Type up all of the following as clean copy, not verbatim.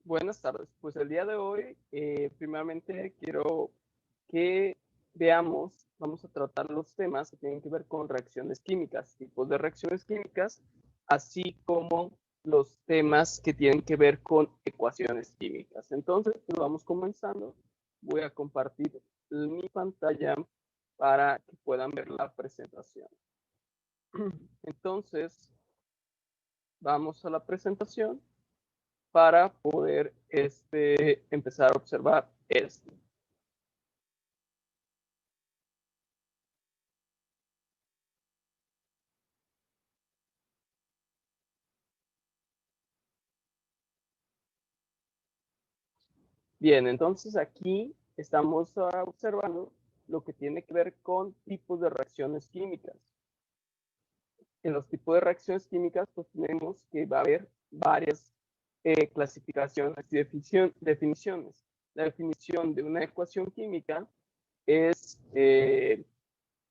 Buenas tardes. Pues el día de hoy, primeramente quiero que veamos, vamos a tratar los temas que tienen que ver con reacciones químicas, tipos de reacciones químicas, así como los temas que tienen que ver con ecuaciones químicas. Entonces, pues vamos comenzando. Voy a compartir mi pantalla para que puedan ver la presentación. Entonces, vamos a la presentación para poder empezar a observar esto. Bien, entonces aquí estamos observando lo que tiene que ver con tipos de reacciones químicas. En los tipos de reacciones químicas, pues tenemos que va a haber varias clasificaciones y definiciones. La definición de una ecuación química es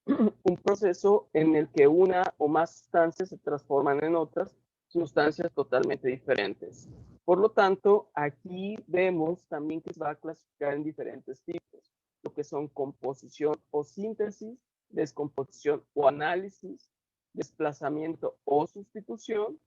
un proceso en el que una o más sustancias se transforman en otras sustancias totalmente diferentes. Por lo tanto, aquí vemos también que se va a clasificar en diferentes tipos, lo que son composición o síntesis, descomposición o análisis, desplazamiento o sustitución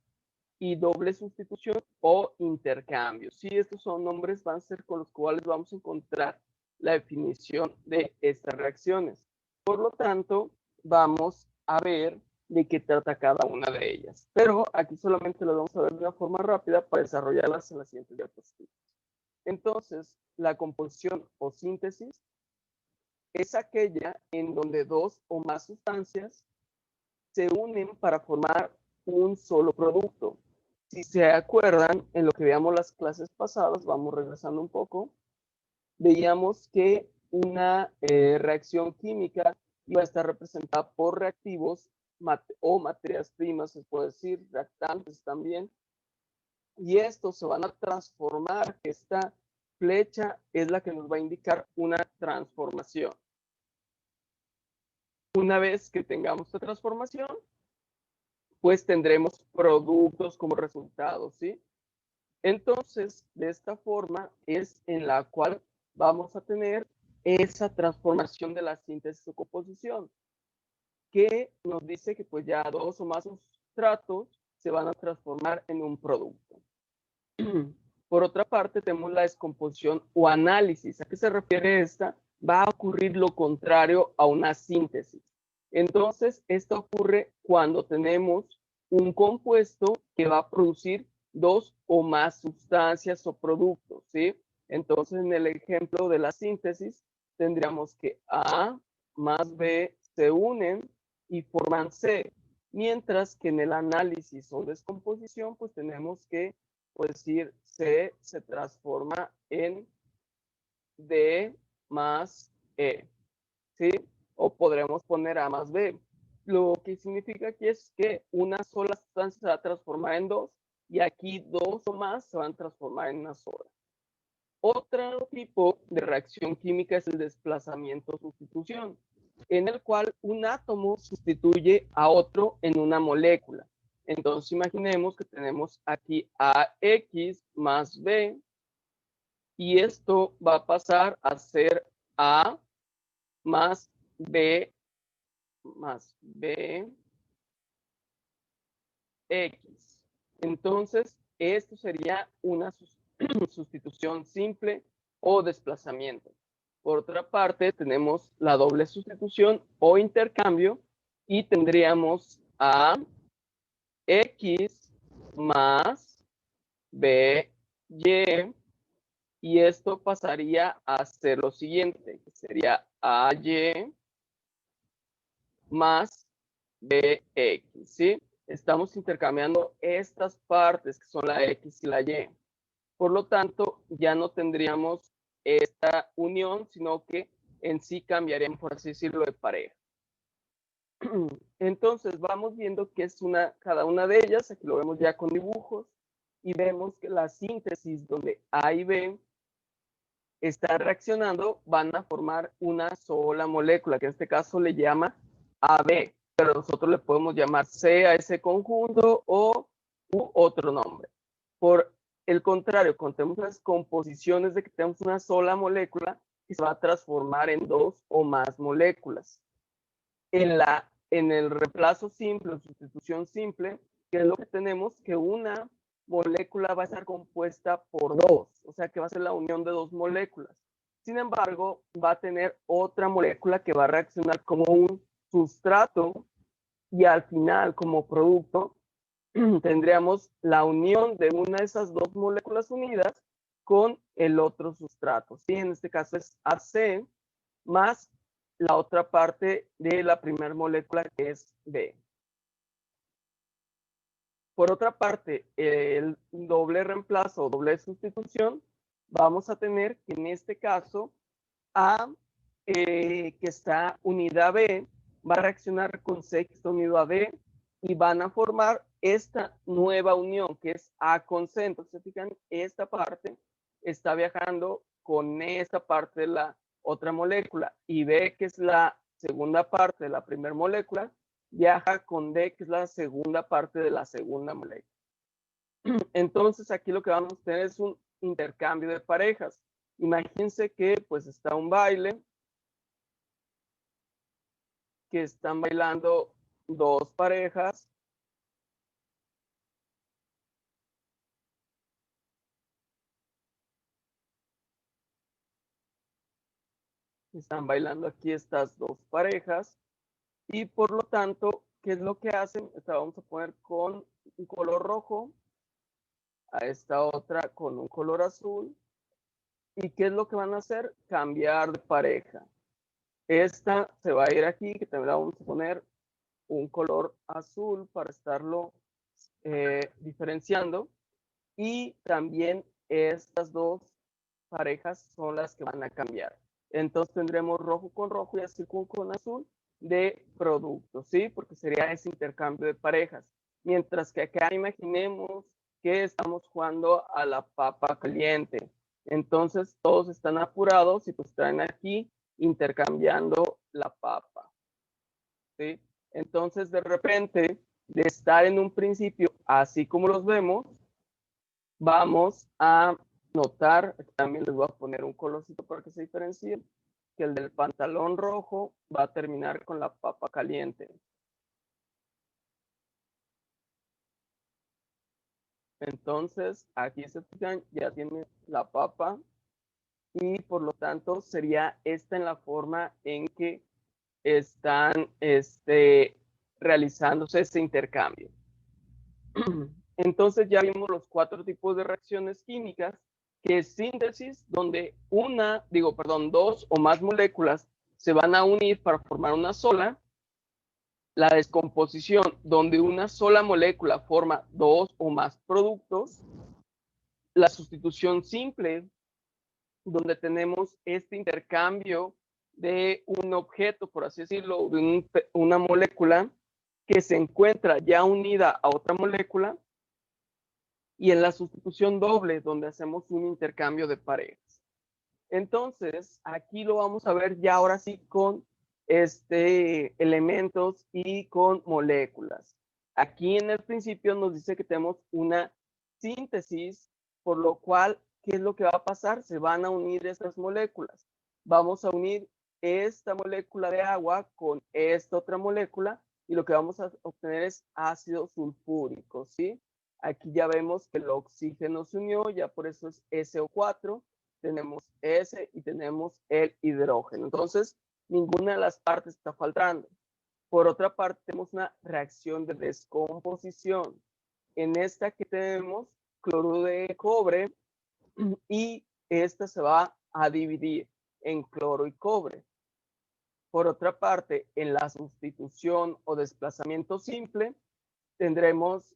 y doble sustitución o intercambio. Sí, estos son nombres, van a ser con los cuales vamos a encontrar la definición de estas reacciones. Por lo tanto, vamos a ver de qué trata cada una de ellas. Pero aquí solamente lo vamos a ver de una forma rápida para desarrollarlas en las siguientes diapositivas. Entonces, la composición o síntesis es aquella en donde dos o más sustancias se unen para formar un solo producto. Si se acuerdan, en lo que veíamos las clases pasadas, vamos regresando un poco, veíamos que una reacción química iba a estar representada por reactivos o materias primas, se puede decir, reactantes también, y estos se van a transformar. Esta flecha es la que nos va a indicar una transformación. Una vez que tengamos esta transformación, pues tendremos productos como resultado, ¿sí? Entonces, de esta forma es en la cual vamos a tener esa transformación de la síntesis o composición, que nos dice que pues ya dos o más sustratos se van a transformar en un producto. Por otra parte, tenemos la descomposición o análisis. ¿A qué se refiere esta? Va a ocurrir lo contrario a una síntesis. Entonces, esto ocurre cuando tenemos un compuesto que va a producir dos o más sustancias o productos, ¿sí? Entonces, en el ejemplo de la síntesis, tendríamos que A más B se unen y forman C, mientras que en el análisis o descomposición, pues tenemos que decir C se transforma en D más E, ¿sí? O podremos poner A más B. Lo que significa aquí es que una sola sustancia se va a transformar en dos y aquí dos o más se van a transformar en una sola. Otro tipo de reacción química es el desplazamiento-sustitución, en el cual un átomo sustituye a otro en una molécula. Entonces imaginemos que tenemos aquí AX más B y esto va a pasar a ser A más B más B X. Entonces, esto sería una sustitución simple o desplazamiento. Por otra parte, tenemos la doble sustitución o intercambio y tendríamos a X más B, y esto pasaría a ser lo siguiente, que sería AY más BX, ¿sí? Estamos intercambiando estas partes que son la X y la Y. Por lo tanto, ya no tendríamos esta unión, sino que en sí cambiarían, por así decirlo, de pareja. Entonces, vamos viendo que es cada una de ellas. Aquí lo vemos ya con dibujos. Y vemos que la síntesis donde A y B están reaccionando, van a formar una sola molécula, que en este caso le llama AB, pero nosotros le podemos llamar C a ese conjunto o otro nombre. Por el contrario, cuando tenemos las composiciones de que tenemos una sola molécula que se va a transformar en dos o más moléculas. En el reemplazo simple o sustitución simple, que es lo que tenemos, que una molécula va a estar compuesta por dos, o sea que va a ser la unión de dos moléculas. Sin embargo, va a tener otra molécula que va a reaccionar como un sustrato y al final, como producto, tendríamos la unión de una de esas dos moléculas unidas con el otro sustrato. ¿Sí? En este caso es AC más la otra parte de la primera molécula que es B. Por otra parte, el doble reemplazo o doble sustitución, vamos a tener que en este caso A, que está unida a B, va a reaccionar con C que está unido a B y van a formar esta nueva unión que es A con C. Entonces, fijan, esta parte está viajando con esta parte de la otra molécula y B, que es la segunda parte de la primera molécula, viaja con D, que es la segunda parte de la segunda molécula. Entonces, aquí lo que vamos a tener es un intercambio de parejas. Imagínense que pues está un baile, que están bailando dos parejas. Están bailando aquí estas dos parejas y por lo tanto, ¿qué es lo que hacen? Esta vamos a poner con un color rojo, a esta otra con un color azul. ¿Y qué es lo que van a hacer? Cambiar de pareja. Esta se va a ir aquí, que también vamos a poner un color azul para estarlo diferenciando. Y también estas dos parejas son las que van a cambiar. Entonces tendremos rojo con rojo y azul con azul de productos, ¿sí? Porque sería ese intercambio de parejas. Mientras que acá imaginemos que estamos jugando a la papa caliente. Entonces todos están apurados y pues están aquí intercambiando la papa, ¿sí? Entonces de repente, de estar en un principio así como los vemos, vamos a notar, también les voy a poner un colorcito para que se diferencie, que el del pantalón rojo va a terminar con la papa caliente. Entonces, aquí se fijan, ya tiene la papa y por lo tanto sería esta en la forma en que están realizándose ese intercambio. Entonces ya vimos los cuatro tipos de reacciones químicas, que es síntesis, donde dos o más moléculas se van a unir para formar una sola. La descomposición, donde una sola molécula forma dos o más productos. La sustitución simple, donde tenemos este intercambio de un objeto, por así decirlo, de una molécula que se encuentra ya unida a otra molécula. Y en la sustitución doble, donde hacemos un intercambio de parejas. Entonces, aquí lo vamos a ver ya ahora sí con elementos y con moléculas. Aquí en el principio nos dice que tenemos una síntesis, por lo cual, ¿qué es lo que va a pasar? Se van a unir estas moléculas. Vamos a unir esta molécula de agua con esta otra molécula y lo que vamos a obtener es ácido sulfúrico, ¿sí? Aquí ya vemos que el oxígeno se unió, ya por eso es SO4, tenemos S y tenemos el hidrógeno. Entonces, ninguna de las partes está faltando. Por otra parte, tenemos una reacción de descomposición. En esta que tenemos cloruro de cobre y esta se va a dividir en cloro y cobre. Por otra parte, en la sustitución o desplazamiento simple, tendremos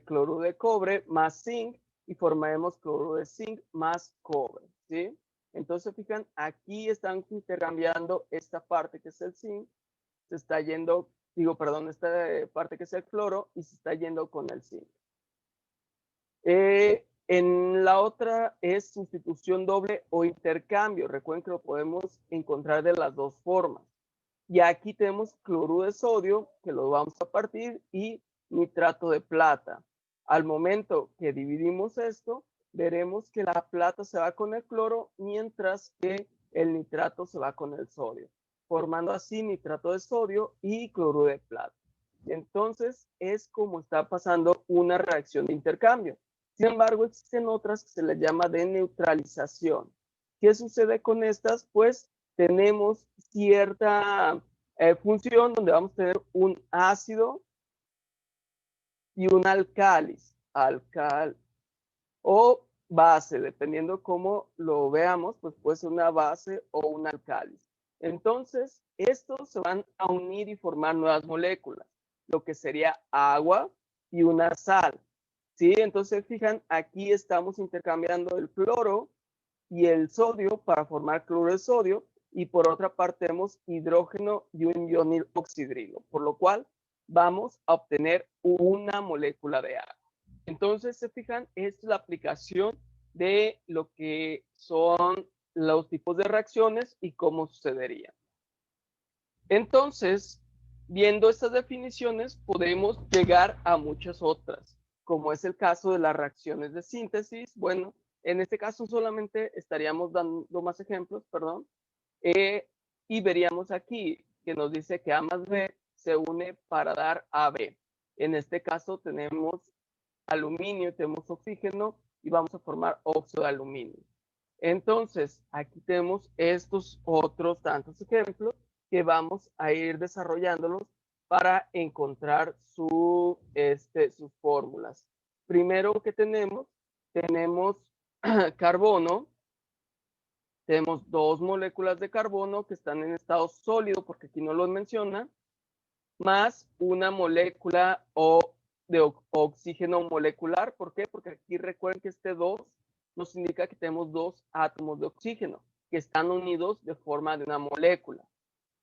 cloruro de cobre más zinc y formaremos cloruro de zinc más cobre, ¿sí? Entonces, fijan, aquí están intercambiando esta parte que es el zinc, se está yendo, esta parte que es el cloro y se está yendo con el zinc. En la otra es sustitución doble o intercambio. Recuerden que lo podemos encontrar de las dos formas. Y aquí tenemos cloruro de sodio, que lo vamos a partir, y nitrato de plata. Al momento que dividimos esto, veremos que la plata se va con el cloro, mientras que el nitrato se va con el sodio, formando así nitrato de sodio y cloruro de plata. Entonces, es como está pasando una reacción de intercambio. Sin embargo, existen otras que se les llama de neutralización. ¿Qué sucede con estas? Pues tenemos cierta función donde vamos a tener un ácido y un álcalis, o base, dependiendo cómo lo veamos, pues puede ser una base o un álcalis. Entonces, estos se van a unir y formar nuevas moléculas, lo que sería agua y una sal. ¿Sí? Entonces, fijan, aquí estamos intercambiando el cloro y el sodio para formar cloruro de sodio, y por otra parte tenemos hidrógeno y un ion oxidrilo, por lo cual vamos a obtener una molécula de agua. Entonces, se fijan, esta es la aplicación de lo que son los tipos de reacciones y cómo sucedería. Entonces, viendo estas definiciones, podemos llegar a muchas otras, como es el caso de las reacciones de síntesis. Bueno, en este caso solamente estaríamos dando más ejemplos, perdón, y veríamos aquí que nos dice que A más B se une para dar AB. En este caso tenemos aluminio, tenemos oxígeno y vamos a formar óxido de aluminio. Entonces, aquí tenemos estos otros tantos ejemplos que vamos a ir desarrollándolos para encontrar sus fórmulas. Primero que tenemos carbono. Tenemos dos moléculas de carbono que están en estado sólido, porque aquí no los menciona, más una molécula de oxígeno molecular. ¿Por qué? Porque aquí recuerden que este 2 nos indica que tenemos dos átomos de oxígeno que están unidos de forma de una molécula.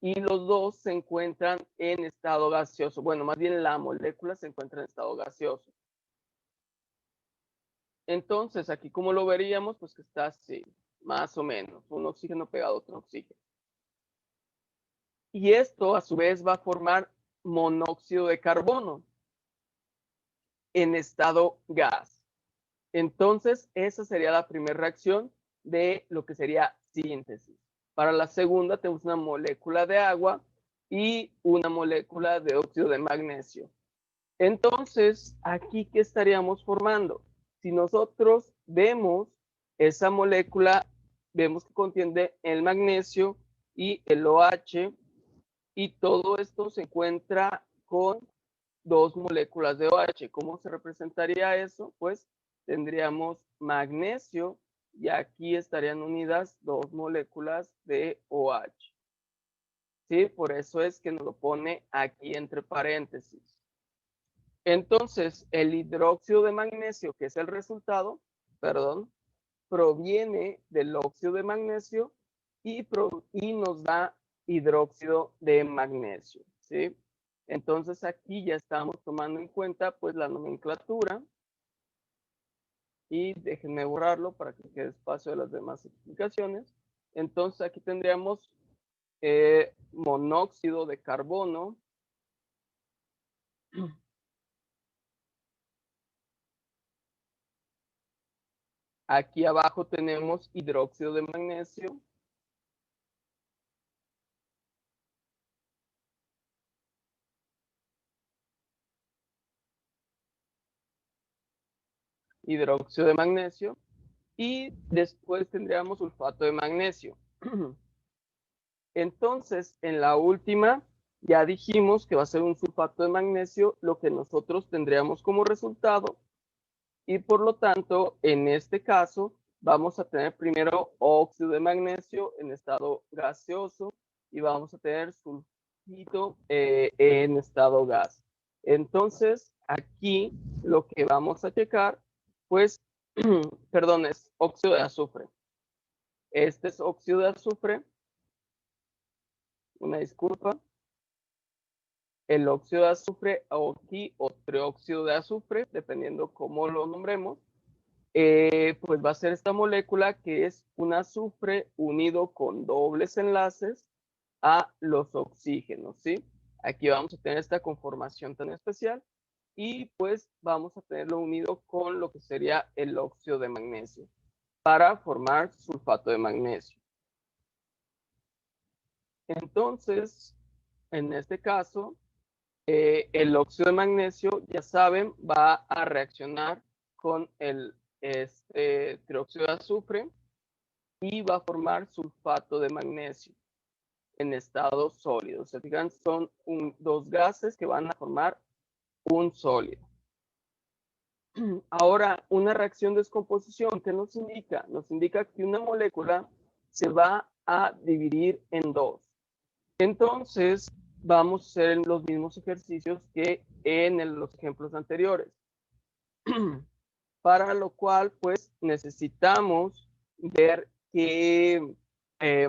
Y los dos se encuentran en estado gaseoso. Bueno, más bien la molécula se encuentra en estado gaseoso. Entonces, aquí como lo veríamos, pues que está así, más o menos, un oxígeno pegado a otro oxígeno. Y esto a su vez va a formar monóxido de carbono en estado gas. Entonces, esa sería la primera reacción de lo que sería síntesis. Para la segunda tenemos una molécula de agua y una molécula de óxido de magnesio. Entonces, aquí, ¿qué estaríamos formando? Si nosotros vemos esa molécula, vemos que contiene el magnesio y el OH, y todo esto se encuentra con dos moléculas de OH. ¿Cómo se representaría eso? Pues tendríamos magnesio y aquí estarían unidas dos moléculas de OH. ¿Sí? Por eso es que nos lo pone aquí entre paréntesis. Entonces, el hidróxido de magnesio, que es el resultado, proviene del óxido de magnesio y nos da hidróxido de magnesio, ¿sí? Entonces, aquí ya estamos tomando en cuenta, pues, la nomenclatura. Y déjenme borrarlo para que quede espacio de las demás explicaciones. Entonces, aquí tendríamos monóxido de carbono. Aquí abajo tenemos hidróxido de magnesio. Hidróxido de magnesio. Y después tendríamos sulfato de magnesio. Entonces, en la última, ya dijimos que va a ser un sulfato de magnesio, lo que nosotros tendríamos como resultado. Y por lo tanto, en este caso, vamos a tener primero óxido de magnesio en estado gaseoso y vamos a tener sulfito en estado gas. Entonces, aquí lo que vamos a checar, pues, perdón, es óxido de azufre. Este es óxido de azufre. Una disculpa. El óxido de azufre, o aquí, o trióxido de azufre, dependiendo cómo lo nombremos, pues va a ser esta molécula que es un azufre unido con dobles enlaces a los oxígenos, ¿sí? Aquí vamos a tener esta conformación tan especial. y pues vamos a tenerlo unido con lo que sería el óxido de magnesio para formar sulfato de magnesio. Entonces, en este caso, el óxido de magnesio, ya saben, va a reaccionar con el trióxido de azufre y va a formar sulfato de magnesio en estado sólido. Se fijan, son dos gases que van a formar un sólido. Ahora, una reacción de descomposición, ¿qué nos indica? Nos indica que una molécula se va a dividir en dos. Entonces, vamos a hacer los mismos ejercicios que en los ejemplos anteriores. Para lo cual, pues, necesitamos ver qué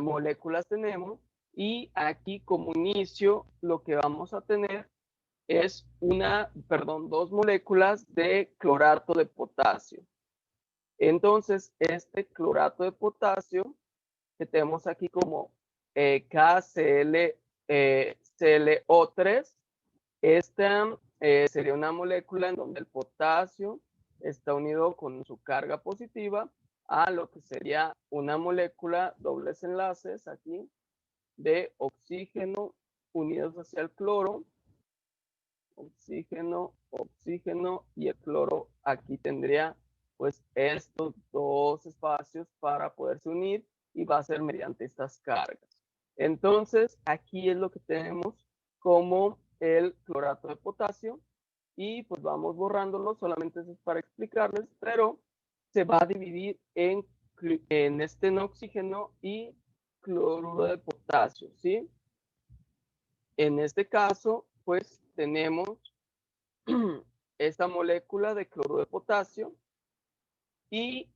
moléculas tenemos. Y aquí, como inicio, lo que vamos a tener es dos moléculas de clorato de potasio. Entonces, este clorato de potasio que tenemos aquí como KCl, ClO3, esta sería una molécula en donde el potasio está unido con su carga positiva a lo que sería una molécula, dobles enlaces aquí, de oxígeno unidos hacia el cloro, oxígeno, oxígeno, y el cloro aquí tendría pues estos dos espacios para poderse unir y va a ser mediante estas cargas. Entonces aquí es lo que tenemos como el clorato de potasio y pues vamos borrándolo, solamente eso es para explicarles, pero se va a dividir en oxígeno y cloruro de potasio, ¿sí? En este caso, pues tenemos esta molécula de cloruro de potasio y,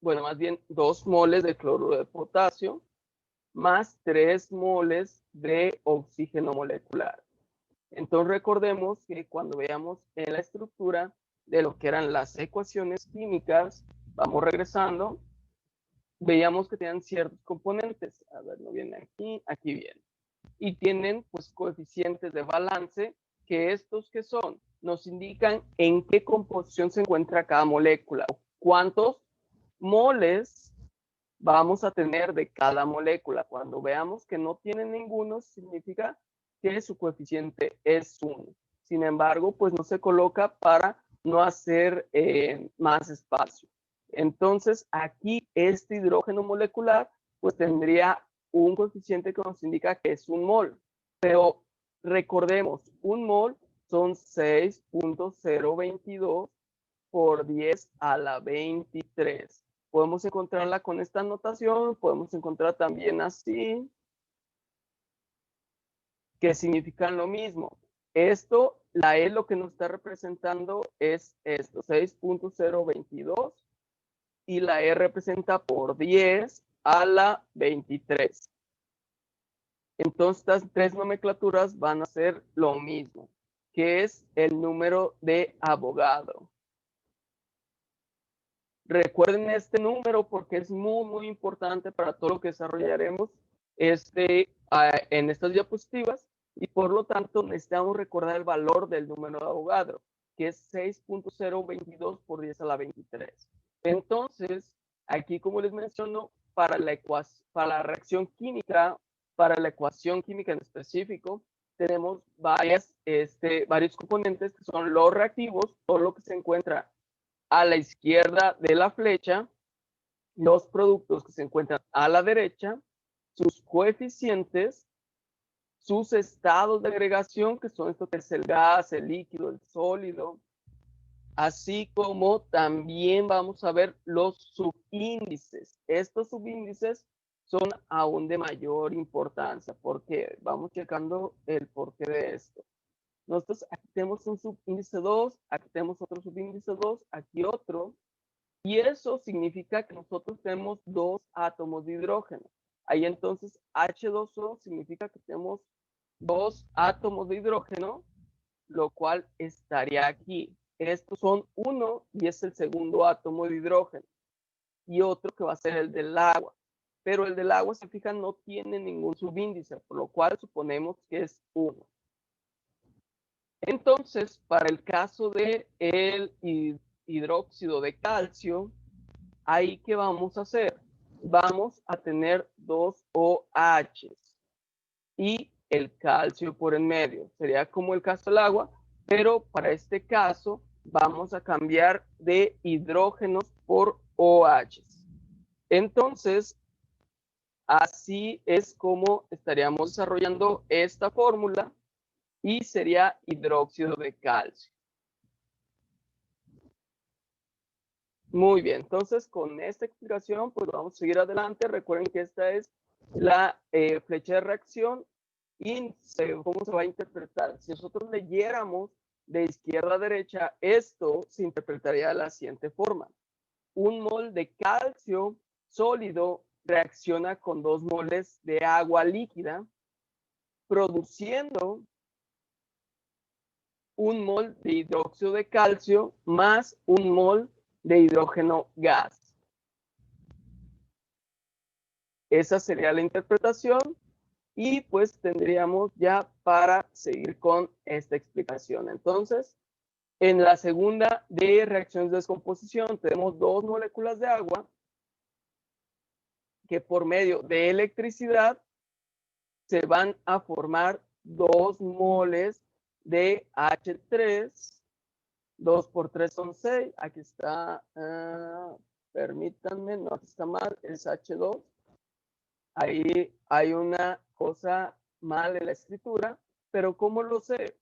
bueno, más bien 2 moles de cloruro de potasio más 3 moles de oxígeno molecular. Entonces recordemos que cuando veamos en la estructura de lo que eran las ecuaciones químicas, vamos regresando, veíamos que tenían ciertos componentes. A ver, no viene aquí, aquí viene. Y tienen pues coeficientes de balance, que estos que son, nos indican en qué composición se encuentra cada molécula, cuántos moles vamos a tener de cada molécula. Cuando veamos que no tiene ninguno, significa que su coeficiente es 1. Sin embargo, pues no se coloca para no hacer más espacio. Entonces, aquí este hidrógeno molecular pues tendría un coeficiente que nos indica que es un mol. Pero recordemos, un mol son 6.022 por 10 a la 23. Podemos encontrarla con esta notación, podemos encontrar también así, que significan lo mismo. Esto, la E lo que nos está representando es esto, 6.022, y la E representa por 10 a la 23. Entonces, estas tres nomenclaturas van a ser lo mismo, que es el número de Avogadro. Recuerden este número porque es muy, muy importante para todo lo que desarrollaremos en estas diapositivas, y por lo tanto necesitamos recordar el valor del número de Avogadro, que es 6.022 por 10 a la 23. Entonces, aquí como les menciono, para la reacción química, para la ecuación química en específico, tenemos varios componentes que son los reactivos, todo lo que se encuentra a la izquierda de la flecha, los productos que se encuentran a la derecha, sus coeficientes, sus estados de agregación, que son esto que es el gas, el líquido, el sólido, así como también vamos a ver los subíndices. Estos subíndices son aún de mayor importancia, porque vamos checando el porqué de esto. Nosotros aquí tenemos un subíndice 2, aquí tenemos otro subíndice 2, aquí otro, y eso significa que nosotros tenemos 2 átomos de hidrógeno. Ahí entonces H2O significa que tenemos 2 átomos de hidrógeno, lo cual estaría aquí. Estos son uno y es el segundo átomo de hidrógeno. Y otro que va a ser el del agua. Pero el del agua, se fijan, no tiene ningún subíndice, por lo cual suponemos que es 1. Entonces, para el caso de el hidróxido de calcio, ¿ahí qué vamos a hacer? Vamos a tener dos OH y el calcio por en medio. Sería como el caso del agua, pero para este caso vamos a cambiar de hidrógenos por OH. Entonces, así es como estaríamos desarrollando esta fórmula y sería hidróxido de calcio. Muy bien, entonces con esta explicación pues vamos a seguir adelante. Recuerden que esta es la flecha de reacción y cómo se va a interpretar. Si nosotros leyéramos de izquierda a derecha, esto se interpretaría de la siguiente forma. Un mol de calcio sólido reacciona con 2 moles de agua líquida, produciendo un mol de hidróxido de calcio más un mol de hidrógeno gas. Esa sería la interpretación y pues tendríamos ya para seguir con esta explicación. Entonces, en la segunda de reacciones de descomposición tenemos 2 moléculas de agua que por medio de electricidad se van a formar 2 moles de H3. 2 por 3 son 6. Aquí está, permítanme, no, aquí está mal, es H2. Ahí hay una cosa mal en la escritura, pero ¿cómo lo sé?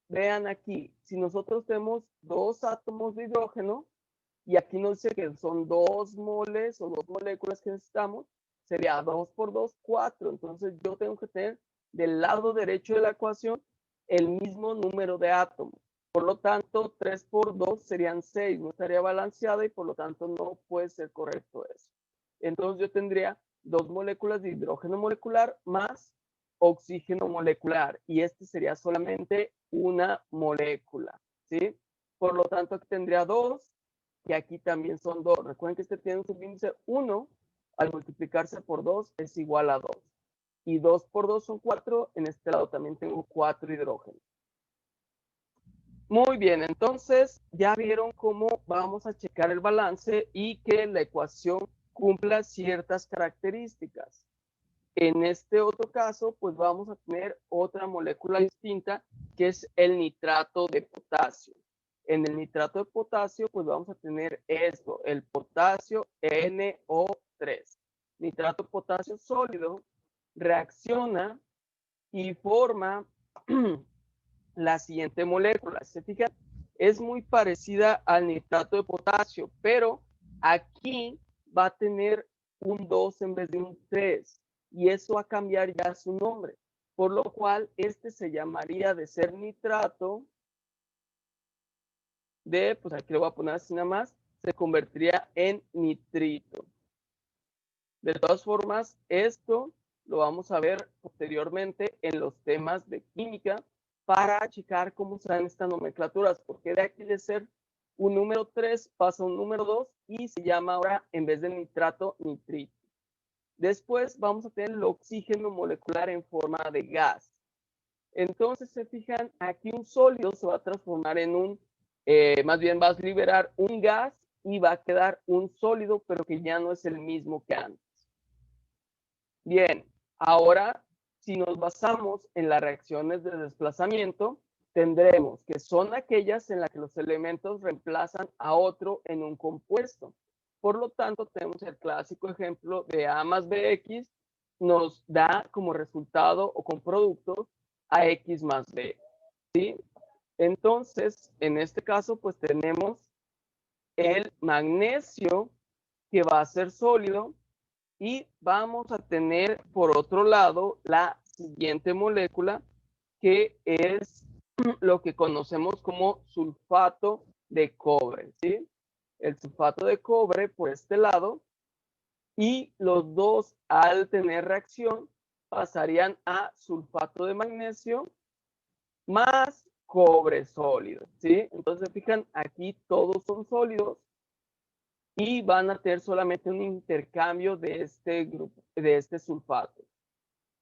Vean aquí, si nosotros tenemos 2 átomos de hidrógeno, y aquí nos dice que son 2 moles o 2 moléculas que necesitamos, sería 2 por 2, 4. Entonces yo tengo que tener del lado derecho de la ecuación el mismo número de átomos. Por lo tanto, 3 por 2 serían 6, no estaría balanceada y por lo tanto no puede ser correcto eso. Entonces yo tendría 2 moléculas de hidrógeno molecular más oxígeno molecular y este sería solamente una molécula, ¿sí? Por lo tanto, aquí tendría 2 y aquí también son 2. Recuerden que este tiene un subíndice 1, al multiplicarse por 2 es igual a 2. Y 2 por 2 son 4, en este lado también tengo 4 hidrógenos. Muy bien, entonces ya vieron cómo vamos a checar el balance y que la ecuación cumpla ciertas características. En este otro caso, pues vamos a tener otra molécula distinta que es el nitrato de potasio. En el nitrato de potasio, pues vamos a tener esto, el potasio NO3. Nitrato de potasio sólido reacciona y forma la siguiente molécula. ¿Se fijan? Es muy parecida al nitrato de potasio, pero aquí va a tener un 2 en vez de un 3 y eso va a cambiar ya su nombre, por lo cual este se llamaría de ser nitrato de, pues aquí lo voy a poner así nada más, se convertiría en nitrito. De todas formas, esto lo vamos a ver posteriormente en los temas de química para checar cómo serán estas nomenclaturas, porque de aquí de ser un número 3 pasa a un número 2 y se llama ahora, en vez de nitrato, nitrito. Después vamos a tener el oxígeno molecular en forma de gas. Entonces, se fijan, aquí un sólido se va a transformar en un, más bien vas a liberar un gas y va a quedar un sólido, pero que ya no es el mismo que antes. Bien, ahora si nos basamos en las reacciones de desplazamiento, tendremos que son aquellas en las que los elementos reemplazan a otro en un compuesto. Por lo tanto, tenemos el clásico ejemplo de A más BX nos da como resultado o con productos a X más B. ¿Sí? Entonces, en este caso, pues tenemos el magnesio que va a ser sólido y vamos a tener, por otro lado, la siguiente molécula, que es lo que conocemos como sulfato de cobre, ¿sí? El sulfato de cobre por este lado, y los dos, al tener reacción, pasarían a sulfato de magnesio más cobre sólido, ¿sí? Entonces, fijan, aquí todos son sólidos y van a tener solamente un intercambio de este grupo, de este sulfato.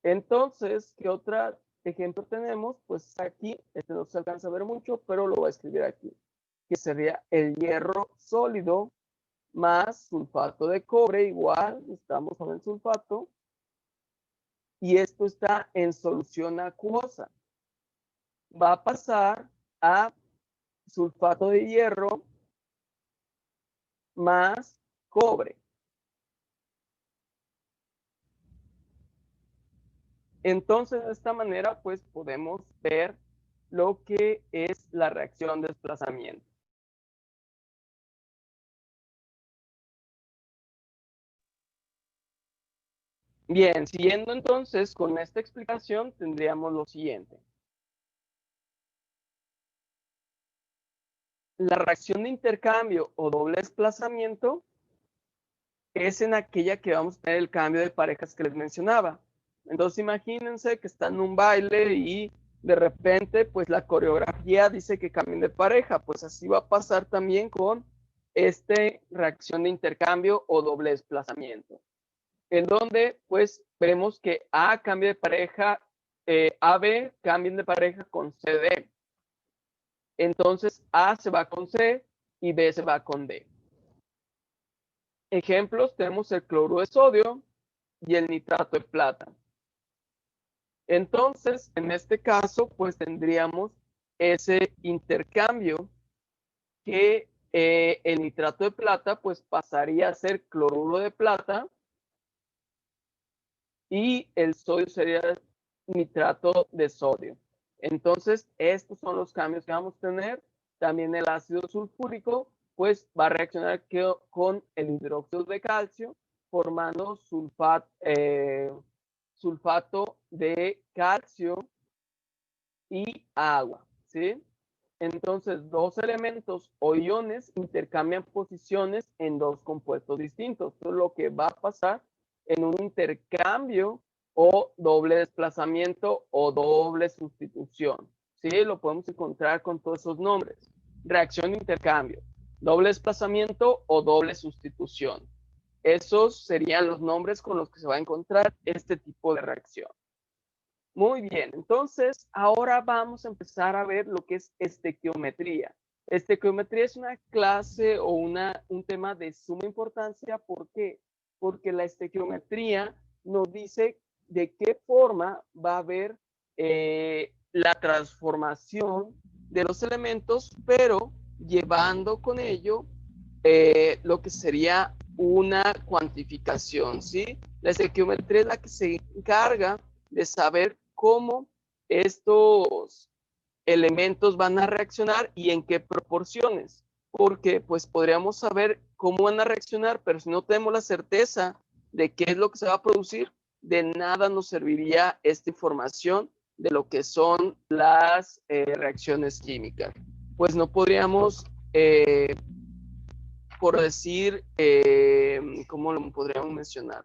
Entonces, ¿qué otra ejemplo tenemos, pues aquí, este no se alcanza a ver mucho, pero lo voy a escribir aquí, que sería el hierro sólido más sulfato de cobre, igual, estamos en el sulfato, y esto está en solución acuosa. Va a pasar a sulfato de hierro más cobre. Entonces, de esta manera, pues podemos ver lo que es la reacción de desplazamiento. Bien, siguiendo entonces con esta explicación, tendríamos lo siguiente. La reacción de intercambio o doble desplazamiento es en aquella que vamos a tener el cambio de parejas que les mencionaba. Entonces imagínense que están en un baile y de repente pues la coreografía dice que cambien de pareja, pues así va a pasar también con esta reacción de intercambio o doble desplazamiento, en donde pues veremos que A cambia de pareja, AB cambien de pareja con CD. Entonces A se va con C y B se va con D. Ejemplos, tenemos el cloruro de sodio y el nitrato de plata. Entonces, en este caso, pues tendríamos ese intercambio que el nitrato de plata pues pasaría a ser cloruro de plata y el sodio sería nitrato de sodio. Entonces, estos son los cambios que vamos a tener. También el ácido sulfúrico pues va a reaccionar con el hidróxido de calcio formando sulfato de calcio y agua, ¿sí? Entonces, dos elementos o iones intercambian posiciones en dos compuestos distintos. Esto es lo que va a pasar en un intercambio o doble desplazamiento o doble sustitución. ¿Sí? Lo podemos encontrar con todos esos nombres. Reacción de intercambio, doble desplazamiento o doble sustitución. Esos serían los nombres con los que se va a encontrar este tipo de reacción. Muy bien, entonces ahora vamos a empezar a ver lo que es estequiometría. Estequiometría es una clase o un tema de suma importancia. ¿Por qué? Porque la estequiometría nos dice de qué forma va a haber la transformación de los elementos, pero llevando con ello lo que sería una cuantificación, ¿sí? La estequiometría es la que se encarga de saber cómo estos elementos van a reaccionar y en qué proporciones, porque pues podríamos saber cómo van a reaccionar, pero si no tenemos la certeza de qué es lo que se va a producir, de nada nos serviría esta información de lo que son las reacciones químicas. Pues no podríamos, por decir, ¿cómo lo podríamos mencionar?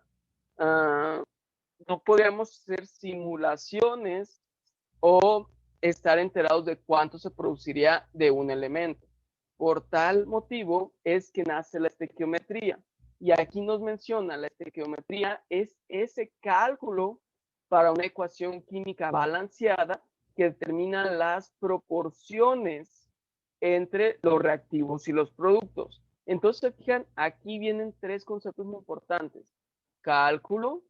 No podríamos hacer simulaciones o estar enterados de cuánto se produciría de un elemento. Por tal motivo es que nace la estequiometría. Y aquí nos menciona, la estequiometría es ese cálculo para una ecuación química balanceada que determina las proporciones entre los reactivos y los productos. Entonces, fijan, aquí vienen tres conceptos muy importantes. Cálculo,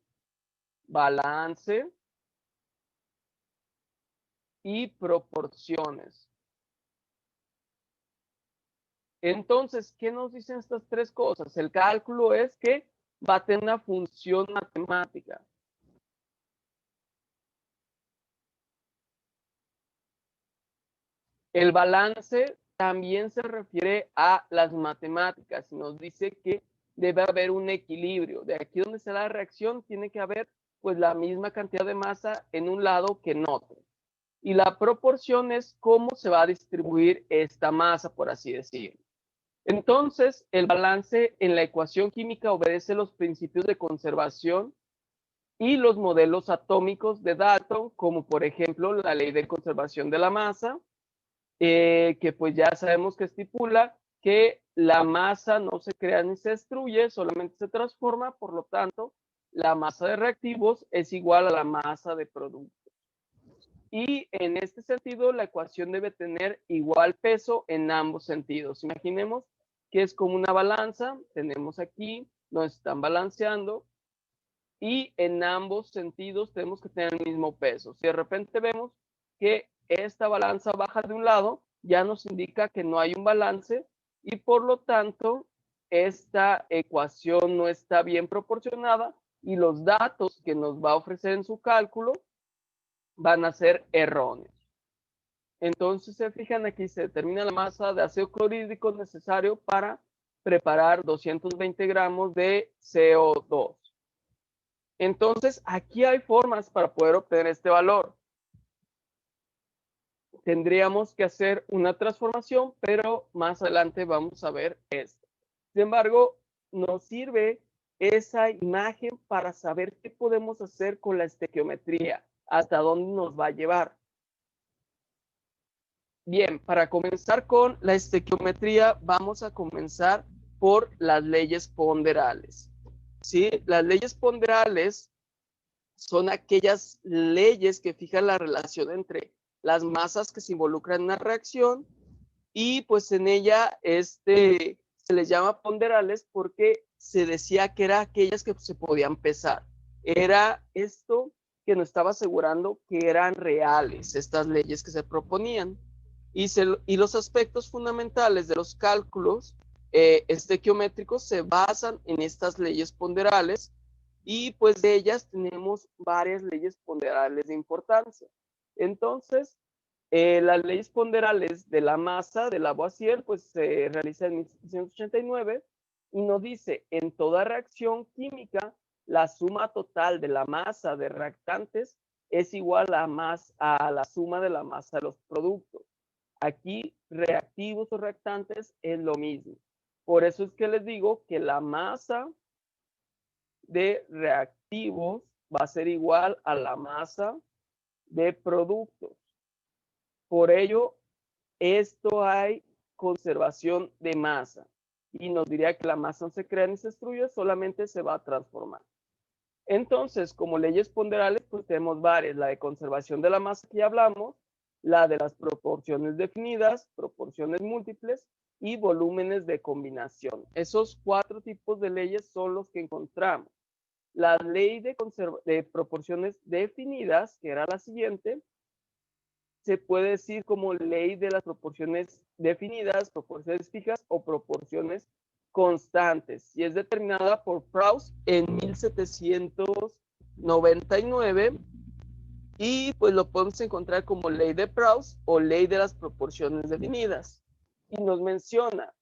balance y proporciones. Entonces, ¿qué nos dicen estas tres cosas? El cálculo es que va a tener una función matemática. El balance también se refiere a las matemáticas y nos dice que debe haber un equilibrio. De aquí donde se da la reacción, tiene que haber pues la misma cantidad de masa en un lado que en otro. Y la proporción es cómo se va a distribuir esta masa, por así decirlo. Entonces, el balance en la ecuación química obedece los principios de conservación y los modelos atómicos de Dalton, como por ejemplo la ley de conservación de la masa, que pues ya sabemos que estipula que la masa no se crea ni se destruye, solamente se transforma, por lo tanto, la masa de reactivos es igual a la masa de productos. Y en este sentido, la ecuación debe tener igual peso en ambos sentidos. Imaginemos que es como una balanza, tenemos aquí, nos están balanceando, y en ambos sentidos tenemos que tener el mismo peso. Si de repente vemos que esta balanza baja de un lado, ya nos indica que no hay un balance y por lo tanto esta ecuación no está bien proporcionada y los datos que nos va a ofrecer en su cálculo van a ser erróneos. Entonces, se fijan aquí, se determina la masa de ácido clorhídrico necesario para preparar 220 gramos de CO2. Entonces, aquí hay formas para poder obtener este valor. Tendríamos que hacer una transformación, pero más adelante vamos a ver esto. Sin embargo, nos sirve esa imagen para saber qué podemos hacer con la estequiometría, hasta dónde nos va a llevar. Bien, para comenzar con la estequiometría, vamos a comenzar por las leyes ponderales. ¿Sí? Las leyes ponderales son aquellas leyes que fijan la relación entre las masas que se involucran en una reacción y pues en ella se les llama ponderales porque se decía que eran aquellas que se podían pesar. Era esto que nos estaba asegurando que eran reales estas leyes que se proponían. Y los aspectos fundamentales de los cálculos estequiométricos se basan en estas leyes ponderales y pues de ellas tenemos varias leyes ponderales de importancia. Entonces, las leyes ponderales de la masa de Lavoisier pues se realiza en 1789 y nos dice, en toda reacción química, la suma total de la masa de reactantes es igual a la suma de la masa de los productos. Aquí, reactivos o reactantes es lo mismo. Por eso es que les digo que la masa de reactivos va a ser igual a la masa de productos. Por ello, esto hay conservación de masa. Y nos diría que la masa no se crea ni se destruye, solamente se va a transformar. Entonces, como leyes ponderales, pues tenemos varias. La de conservación de la masa que ya hablamos, la de las proporciones definidas, proporciones múltiples y volúmenes de combinación. Esos 4 tipos de leyes son los que encontramos. La ley de proporciones definidas, que era la siguiente, se puede decir como ley de las proporciones definidas, proporciones fijas o proporciones constantes, y es determinada por Proust en 1799 y pues lo podemos encontrar como ley de Proust o ley de las proporciones definidas. Y nos menciona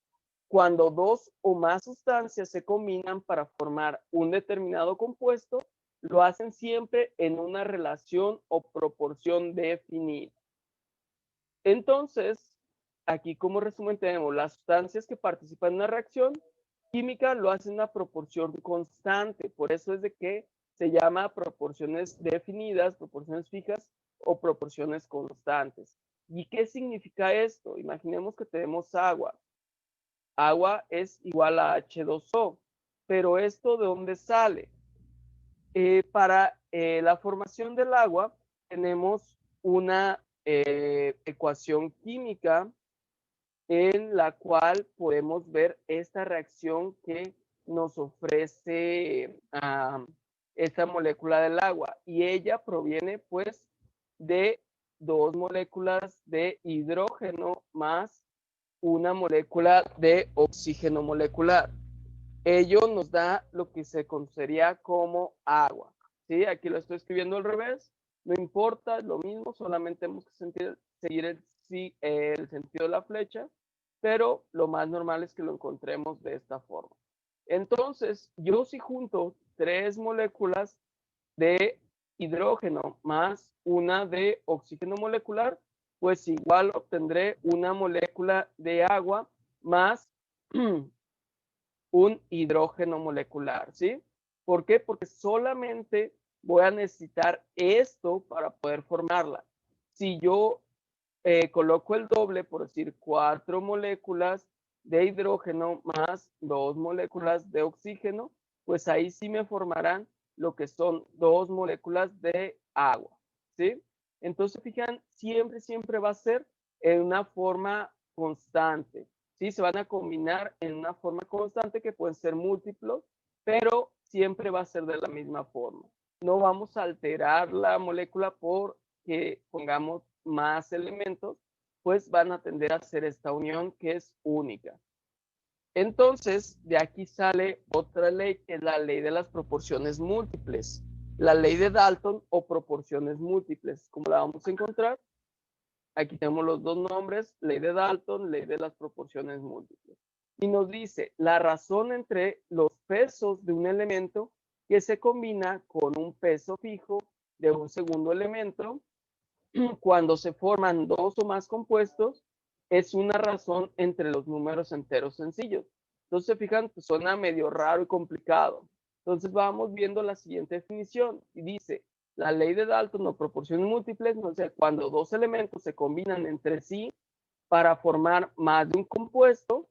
cuando 2 o más sustancias se combinan para formar un determinado compuesto, lo hacen siempre en una relación o proporción definida. Entonces, aquí como resumen tenemos las sustancias que participan en una reacción química lo hacen en una proporción constante, por eso es de que se llama proporciones definidas, proporciones fijas o proporciones constantes. ¿Y qué significa esto? Imaginemos que tenemos agua. Agua es igual a H2O, pero ¿esto de dónde sale? Para la formación del agua tenemos una ecuación química en la cual podemos ver esta reacción que nos ofrece esta molécula del agua y ella proviene pues de 2 moléculas de hidrógeno más una molécula de oxígeno molecular. Ello nos da lo que se conocería como agua. ¿Sí? Aquí lo estoy escribiendo al revés. No importa, es lo mismo, solamente tenemos que seguir el sentido de la flecha, pero lo más normal es que lo encontremos de esta forma. Entonces, yo si junto 3 moléculas de hidrógeno más una de oxígeno molecular, pues igual obtendré una molécula de agua más un hidrógeno molecular, ¿sí? ¿Por qué? Porque solamente voy a necesitar esto para poder formarla. Si yo coloco el doble, por decir 4 moléculas de hidrógeno más 2 moléculas de oxígeno, pues ahí sí me formarán lo que son 2 moléculas de agua, ¿sí? Entonces, fijan, siempre va a ser en una forma constante, ¿sí? Se van a combinar en una forma constante que pueden ser múltiplos, pero siempre va a ser de la misma forma. No vamos a alterar la molécula porque pongamos más elementos, pues van a tender a hacer esta unión que es única. Entonces, de aquí sale otra ley, que es la ley de las proporciones múltiples. La ley de Dalton o proporciones múltiples. ¿Cómo la vamos a encontrar? Aquí tenemos los dos nombres, ley de Dalton, ley de las proporciones múltiples. Y nos dice la razón entre los pesos de un elemento que se combina con un peso fijo de un segundo elemento cuando se forman dos o más compuestos es una razón entre los números enteros sencillos. Entonces, se fijan, pues suena medio raro y complicado. Entonces, vamos viendo la siguiente definición y dice, la ley de Dalton o proporciones múltiples, no sé, cuando dos elementos se combinan entre sí para formar más de un compuesto,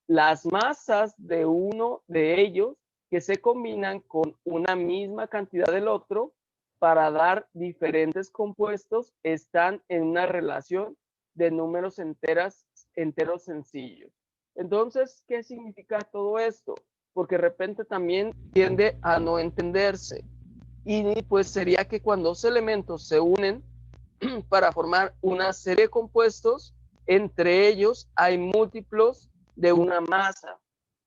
las masas de uno de ellos que se combinan con una misma cantidad del otro para dar diferentes compuestos están en una relación de números enteros sencillos. Entonces, ¿qué significa todo esto? Porque de repente también tiende a no entenderse. Y pues sería que cuando dos elementos se unen para formar una serie de compuestos, entre ellos hay múltiplos de una masa.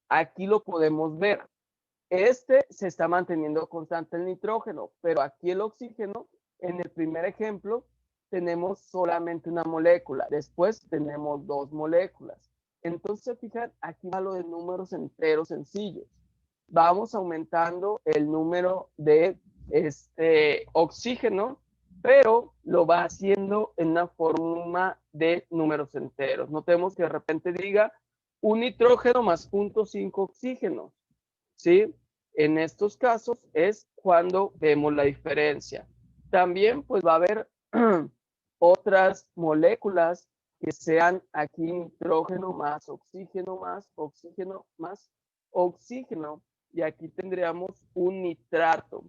Aquí lo podemos ver. Este se está manteniendo constante el nitrógeno, pero aquí el oxígeno, en el primer ejemplo, tenemos solamente una molécula. Después tenemos dos moléculas. Entonces, fijan, aquí va lo de números enteros sencillos. Vamos aumentando el número de oxígeno, pero lo va haciendo en una forma de números enteros. Notemos que de repente diga un nitrógeno más 0.5 oxígeno, ¿sí? En estos casos es cuando vemos la diferencia. También pues va a haber otras moléculas que sean aquí nitrógeno más oxígeno más oxígeno más oxígeno, y aquí tendríamos un nitrato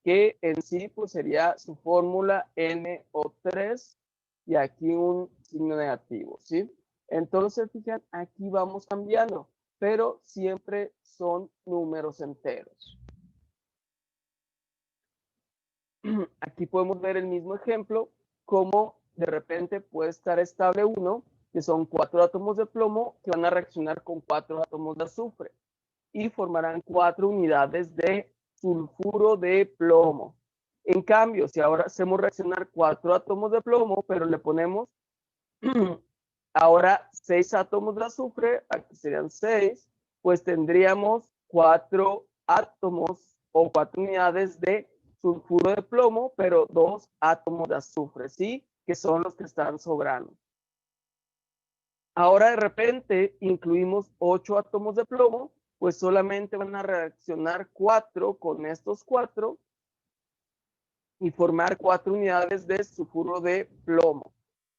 que en sí pues sería su fórmula NO3 y aquí un signo negativo, ¿sí? Entonces, fijan, aquí vamos cambiando, pero siempre son números enteros. Aquí podemos ver el mismo ejemplo, como de repente puede estar estable 1, que son 4 átomos de plomo que van a reaccionar con 4 átomos de azufre y formarán 4 unidades de sulfuro de plomo. En cambio, si ahora hacemos reaccionar 4 átomos de plomo, pero le ponemos ahora 6 átomos de azufre, aquí serían 6, pues tendríamos 4 átomos o 4 unidades de sulfuro de plomo, pero 2 átomos de azufre, ¿sí? Que son los que están sobrando. Ahora de repente incluimos 8 átomos de plomo, pues solamente van a reaccionar 4 con estos 4 y formar 4 unidades de sulfuro de plomo.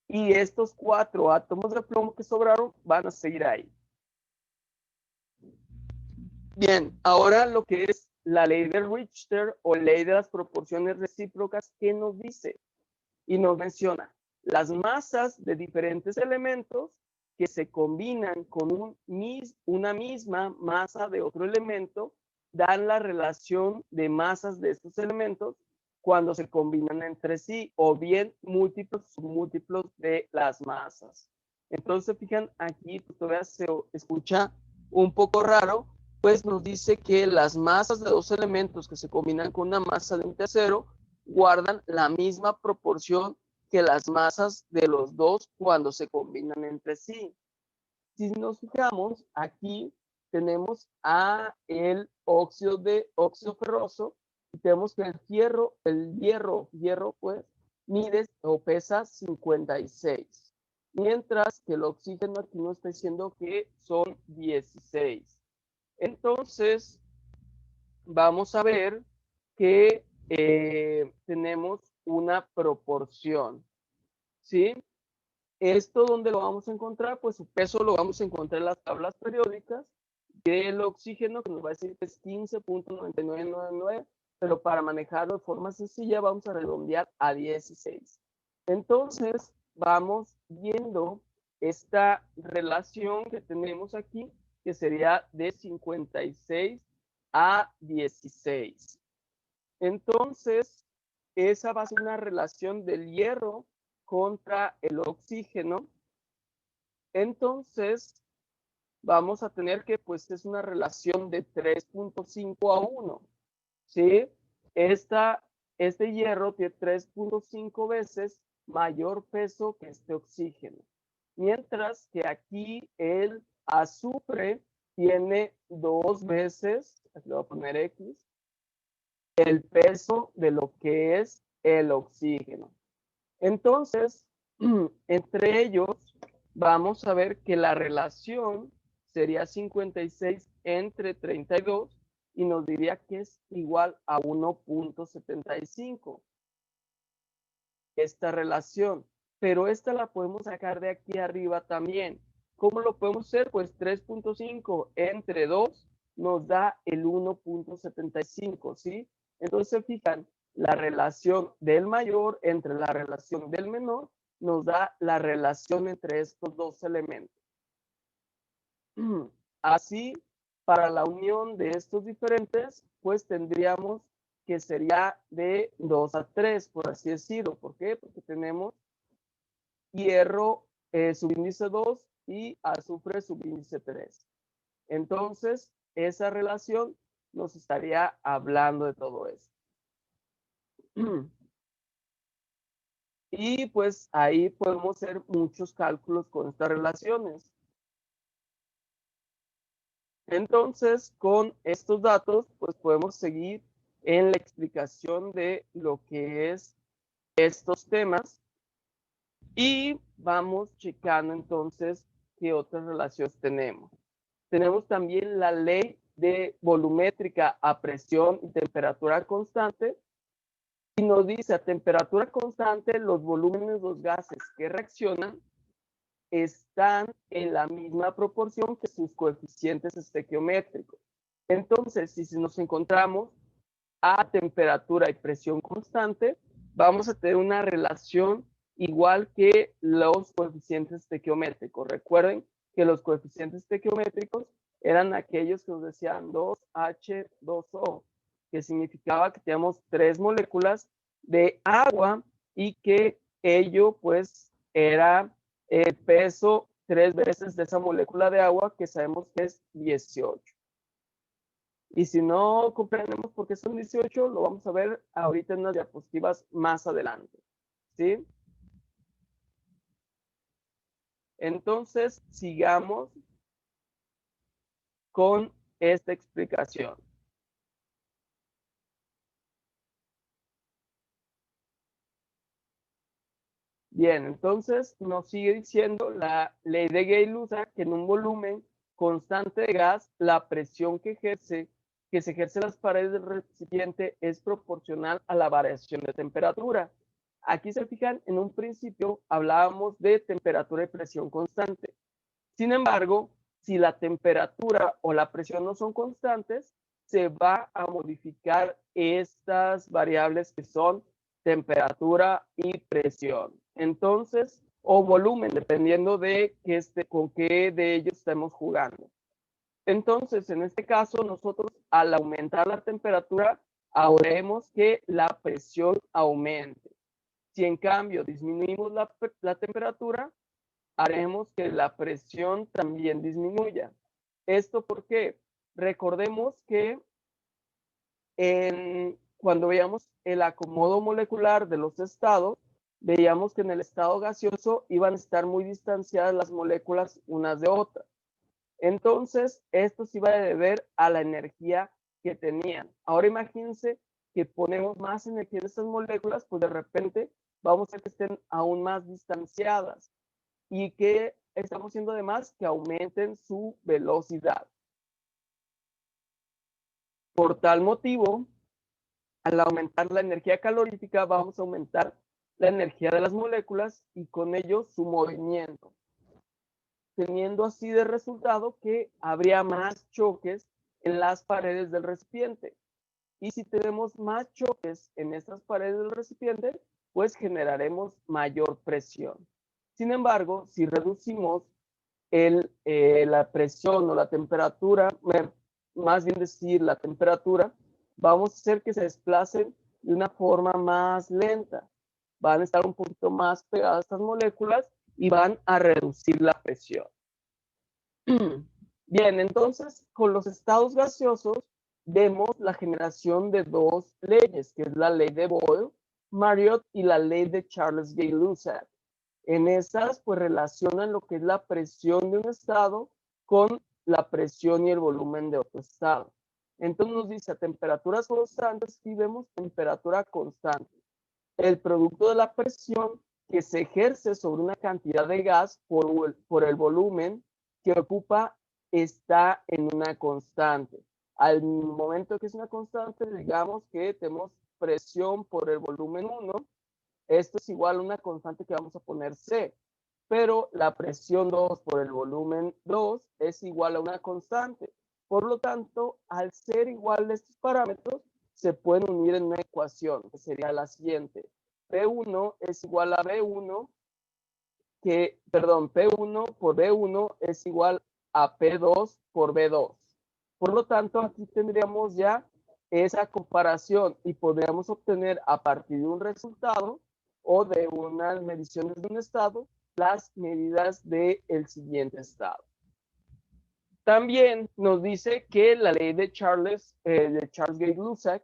Y estos 4 átomos de plomo que sobraron van a seguir ahí. Bien, ahora lo que es la ley de Richter o ley de las proporciones recíprocas, ¿qué nos dice? Y nos menciona las masas de diferentes elementos que se combinan con una misma masa de otro elemento, dan la relación de masas de estos elementos cuando se combinan entre sí, o bien múltiplos submúltiplos de las masas. Entonces, fijan, aquí todavía se escucha un poco raro, pues nos dice que las masas de dos elementos que se combinan con una masa de un tercero guardan la misma proporción que las masas de los dos cuando se combinan entre sí. Si nos fijamos, aquí tenemos a el óxido ferroso y tenemos que el hierro pues mide o pesa 56, mientras que el oxígeno aquí nos está diciendo que son 16. Entonces, vamos a ver que tenemos una proporción, ¿sí? Esto, ¿dónde lo vamos a encontrar? Pues su peso lo vamos a encontrar en las tablas periódicas del oxígeno, que nos va a decir que es 15.9999, pero para manejarlo de forma sencilla vamos a redondear a 16. Entonces, vamos viendo esta relación que tenemos aquí, que sería de 56 a 16. Entonces, esa va a ser una relación del hierro contra el oxígeno. Entonces, vamos a tener que, pues, es una relación de 3.5 a 1, ¿sí? Este hierro tiene 3.5 veces mayor peso que este oxígeno. Mientras que aquí el azufre tiene 2 veces, aquí le voy a poner X, el peso de lo que es el oxígeno. Entonces, entre ellos, vamos a ver que la relación sería 56 entre 32 y nos diría que es igual a 1.75 esta relación. Pero esta la podemos sacar de aquí arriba también. ¿Cómo lo podemos hacer? Pues 3.5 entre 2 nos da el 1.75, ¿sí? Entonces, se fijan, la relación del mayor entre la relación del menor nos da la relación entre estos dos elementos. Así, para la unión de estos diferentes, pues tendríamos que sería de 2 a 3, por así decirlo. ¿Por qué? Porque tenemos hierro subíndice 2 y azufre subíndice 3. Entonces, esa relación nos estaría hablando de todo eso. Y pues ahí podemos hacer muchos cálculos con estas relaciones. Entonces, con estos datos, pues podemos seguir en la explicación de lo que es estos temas y vamos checando entonces qué otras relaciones tenemos. Tenemos también la ley de volumétrica a presión y temperatura constante y nos dice a temperatura constante los volúmenes de los gases que reaccionan están en la misma proporción que sus coeficientes estequiométricos. Entonces, si nos encontramos a temperatura y presión constante, vamos a tener una relación igual que los coeficientes estequiométricos. Recuerden que los coeficientes estequiométricos eran aquellos que nos decían 2H2O, que significaba que teníamos 3 moléculas de agua y que ello pues era el peso 3 veces de esa molécula de agua que sabemos que es 18. Y si no comprendemos por qué son 18, lo vamos a ver ahorita en unas diapositivas más adelante. ¿Sí? Entonces, sigamos con esta explicación. Bien, entonces nos sigue diciendo la ley de Gay-Lussac que en un volumen constante de gas, la presión que se ejerce en las paredes del recipiente es proporcional a la variación de temperatura. Aquí se fijan, en un principio hablábamos de temperatura y presión constante. Sin embargo, si la temperatura o la presión no son constantes, se va a modificar estas variables que son temperatura y presión. Entonces, o volumen, dependiendo de con qué de ellos estemos jugando. Entonces, en este caso, nosotros al aumentar la temperatura, haremos que la presión aumente. Si en cambio disminuimos la temperatura, haremos que la presión también disminuya. ¿Esto por qué? Recordemos que cuando veíamos el acomodo molecular de los estados, veíamos que en el estado gaseoso iban a estar muy distanciadas las moléculas unas de otras. Entonces, esto se iba a deber a la energía que tenían. Ahora imagínense que ponemos más energía en estas moléculas, pues de repente vamos a ver que estén aún más distanciadas. ¿Y que estamos haciendo además? Que aumenten su velocidad. Por tal motivo, al aumentar la energía calorífica, vamos a aumentar la energía de las moléculas y con ello su movimiento, teniendo así de resultado que habría más choques en las paredes del recipiente. y si tenemos más choques en estas paredes del recipiente, pues generaremos mayor presión. Sin embargo, si reducimos la presión o la temperatura, más bien decir la temperatura, vamos a hacer que se desplacen de una forma más lenta. Van a estar un poquito más pegadas estas moléculas y van a reducir la presión. Bien, entonces con los estados gaseosos vemos la generación de dos leyes, que es la ley de Boyle-Marriott y la ley de Charles Gay-Lussac. En esas, pues relacionan lo que es la presión de un estado con la presión y el volumen de otro estado. Entonces nos dice a temperaturas constantes y vemos temperatura constante. El producto de la presión que se ejerce sobre una cantidad de gas por el volumen que ocupa está en una constante. Al momento que es una constante, digamos que tenemos presión por el volumen 1. Esto es igual a una constante que vamos a poner C, pero la presión 2 por el volumen 2 es igual a una constante. Por lo tanto, al ser igual estos parámetros, se pueden unir en una ecuación, que sería la siguiente. P1 es igual a B1, P1 por B1 es igual a P2 por B2. Por lo tanto, aquí tendríamos ya esa comparación y podríamos obtener a partir de un resultado o de unas mediciones de un estado, las medidas del siguiente estado. También nos dice que la ley de Charles Gay-Lussac,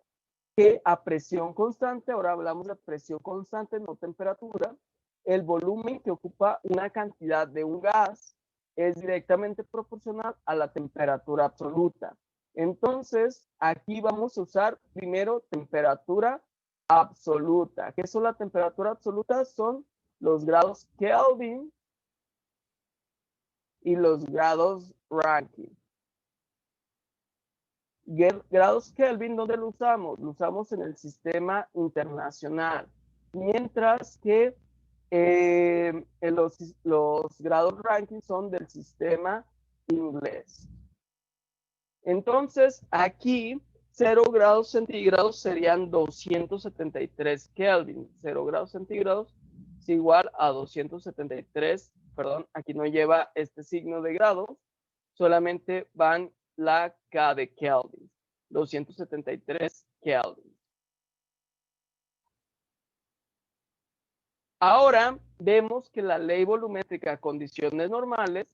que a presión constante, ahora hablamos de presión constante, no temperatura, el volumen que ocupa una cantidad de un gas es directamente proporcional a la temperatura absoluta. Entonces, aquí vamos a usar primero temperatura absoluta. ¿Qué son la temperatura absoluta? Son los grados Kelvin y los grados Rankine. Grados Kelvin, ¿dónde lo usamos? Lo usamos en el sistema internacional. Mientras que los grados Rankine son del sistema inglés. Entonces, aquí 0 grados centígrados serían 273 Kelvin. 0 grados centígrados es igual a 273, perdón, aquí no lleva este signo de grados, solamente van la K de Kelvin, 273 Kelvin. Ahora vemos que la ley volumétrica a condiciones normales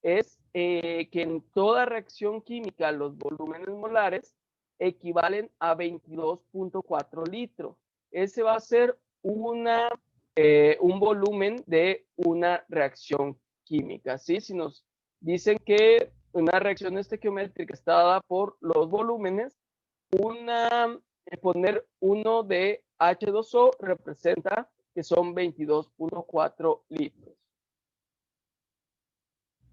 es que en toda reacción química los volúmenes molares equivalen a 22.4 litros. Ese va a ser un volumen de una reacción química, ¿sí? Si nos dicen que una reacción estequiométrica está dada por los volúmenes, poner 1 de H2O representa que son 22.4 litros.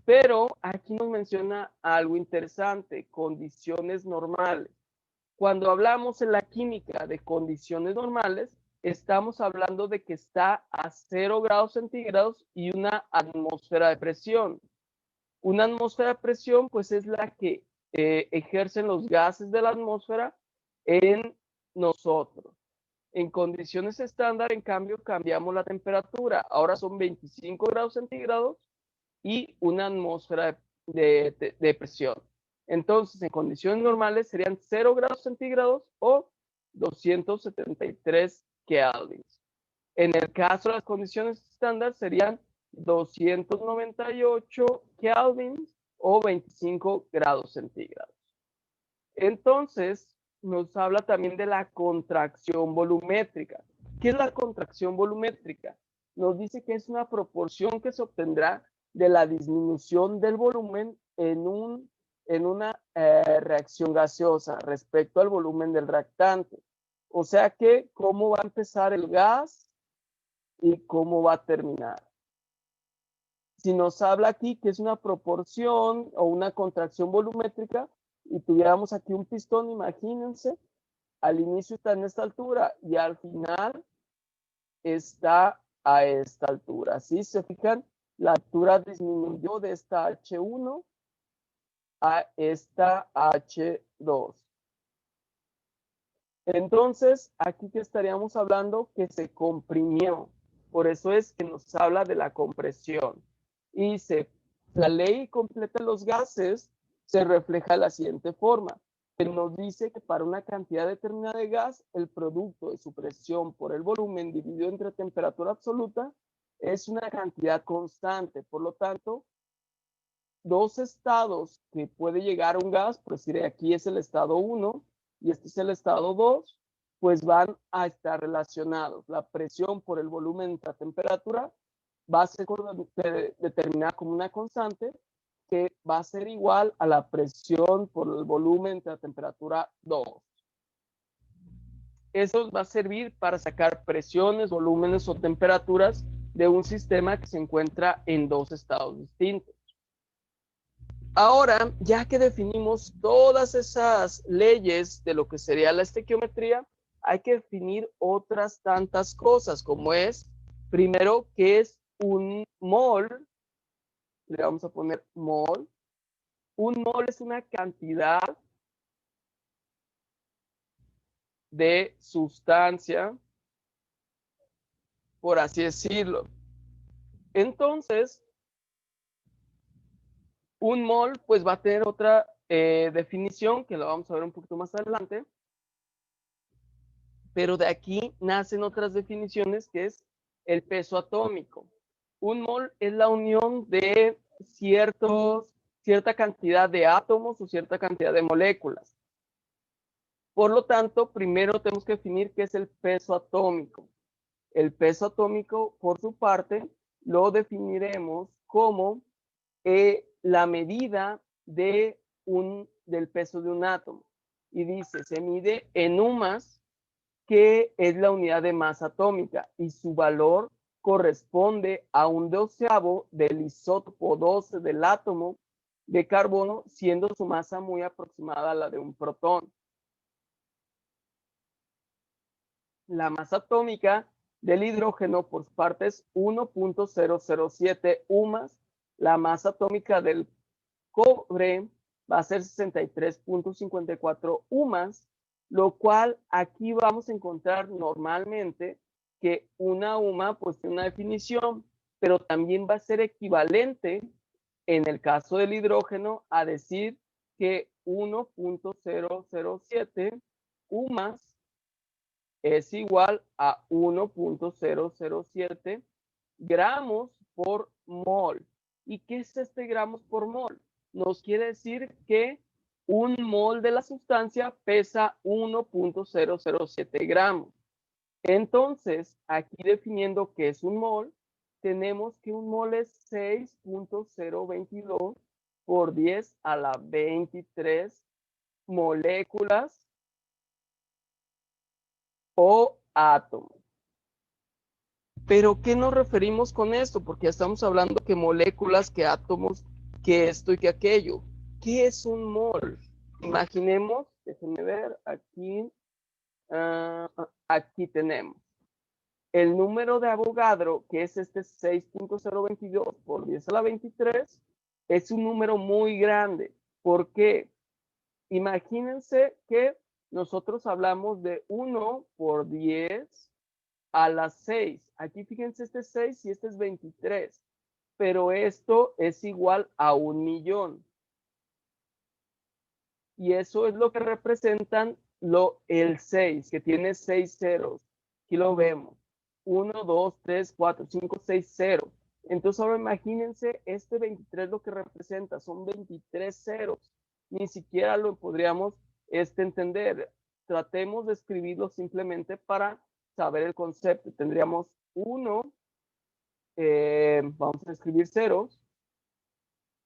Pero aquí nos menciona algo interesante, condiciones normales. Cuando hablamos en la química de condiciones normales, estamos hablando de que está a 0 grados centígrados y una atmósfera de presión. Una atmósfera de presión, pues es la que ejercen los gases de la atmósfera en nosotros. En condiciones estándar, en cambio, cambiamos la temperatura. Ahora son 25 grados centígrados y una atmósfera de presión. Entonces, en condiciones normales serían 0 grados centígrados o 273 kelvins. En el caso de las condiciones estándar serían 298 kelvins o 25 grados centígrados. Entonces, nos habla también de la contracción volumétrica. ¿Qué es la contracción volumétrica? Nos dice que es una proporción que se obtendrá de la disminución del volumen en una reacción gaseosa respecto al volumen del reactante. O sea que cómo va a empezar el gas y cómo va a terminar. Si nos habla aquí que es una proporción o una contracción volumétrica y tuviéramos aquí un pistón, imagínense, al inicio está en esta altura y al final está a esta altura. ¿Sí? ¿Se fijan? La altura disminuyó de esta H1 a esta H2. Entonces, aquí que estaríamos hablando que se comprimió. Por eso es que nos habla de la compresión. Y la ley completa de los gases se refleja de la siguiente forma, que nos dice que para una cantidad determinada de gas, el producto de su presión por el volumen dividido entre temperatura absoluta es una cantidad constante. Por lo tanto, dos estados que puede llegar a un gas, por decir, aquí es el estado 1 y este es el estado 2, pues van a estar relacionados. La presión por el volumen de la temperatura va a ser determinada como una constante que va a ser igual a la presión por el volumen de la temperatura 2. Eso va a servir para sacar presiones, volúmenes o temperaturas de un sistema que se encuentra en dos estados distintos. Ahora, ya que definimos todas esas leyes de lo que sería la estequiometría, hay que definir otras tantas cosas, como es, primero, ¿qué es un mol? Le vamos a poner mol. Un mol es una cantidad de sustancia, por así decirlo. Entonces, un mol pues va a tener otra definición que la vamos a ver un poquito más adelante, pero de aquí nacen otras definiciones que es el peso atómico. Un mol es la unión de cierta cantidad de átomos o cierta cantidad de moléculas. Por lo tanto, primero tenemos que definir qué es el peso atómico. El peso atómico, por su parte, lo definiremos como la medida del peso de un átomo. Y dice, se mide en UMAS, que es la unidad de masa atómica, y su valor corresponde a 1/12 del isótopo 12 del átomo de carbono, siendo su masa muy aproximada a la de un protón. La masa atómica del hidrógeno por su parte es 1.007 UMAS. La masa atómica del cobre va a ser 63.54 UMAS, lo cual aquí vamos a encontrar normalmente que una UMA pues tiene una definición, pero también va a ser equivalente en el caso del hidrógeno a decir que 1.007 UMAS es igual a 1.007 gramos por mol. ¿Y qué es este gramos por mol? Nos quiere decir que un mol de la sustancia pesa 1.007 gramos. Entonces, aquí definiendo qué es un mol, tenemos que un mol es 6.022 por 10 a la 23 moléculas o átomos. Pero, ¿qué nos referimos con esto? Porque ya estamos hablando que moléculas, que átomos, que esto y que aquello. ¿Qué es un mol? Imaginemos, déjenme ver, aquí tenemos el número de Avogadro, que es este 6.022 por 10 a la 23, es un número muy grande. ¿Por qué? Imagínense que nosotros hablamos de 1 por 10 a las 6. Aquí fíjense, este es 6 y este es 23. Pero esto es igual a 1.000.000. Y eso es lo que representan el 6, que tiene 6 ceros. Aquí lo vemos. 1, 2, 3, 4, 5, 6 ceros. Entonces ahora imagínense este 23 lo que representa. Son 23 ceros. Ni siquiera lo podríamos entender. Tratemos de escribirlo simplemente para saber el concepto. Tendríamos 1, vamos a escribir ceros,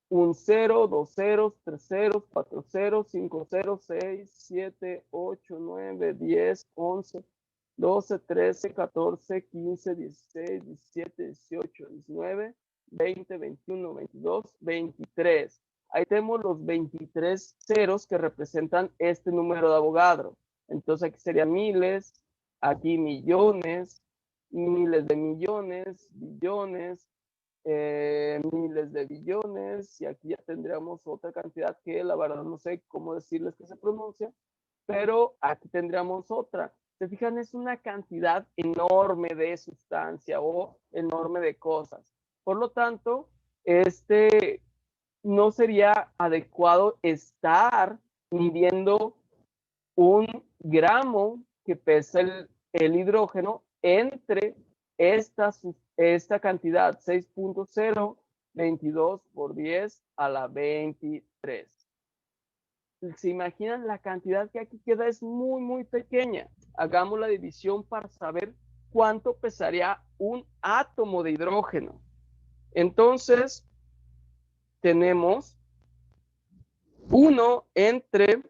un 0, 2 ceros, 3 ceros, 4 ceros, 5 ceros, 6, 7, 8, 9, 10, 11, 12, 13, 14, 15, 16, 17, 18, 19, 20, 21, 22, 23. Ahí tenemos los 23 ceros que representan este número de Avogadro. Entonces aquí serían miles, aquí millones, miles de millones, billones, miles de billones, y aquí ya tendríamos otra cantidad que la verdad no sé cómo decirles que se pronuncia, pero aquí tendríamos otra. Se fijan, es una cantidad enorme de sustancia o enorme de cosas. Por lo tanto, no sería adecuado estar midiendo un gramo que pesa el hidrógeno entre esta cantidad, 6.022 por 10 a la 23. ¿Se imaginan? La cantidad que aquí queda es muy, muy pequeña. Hagamos la división para saber cuánto pesaría un átomo de hidrógeno. Entonces, tenemos 1 entre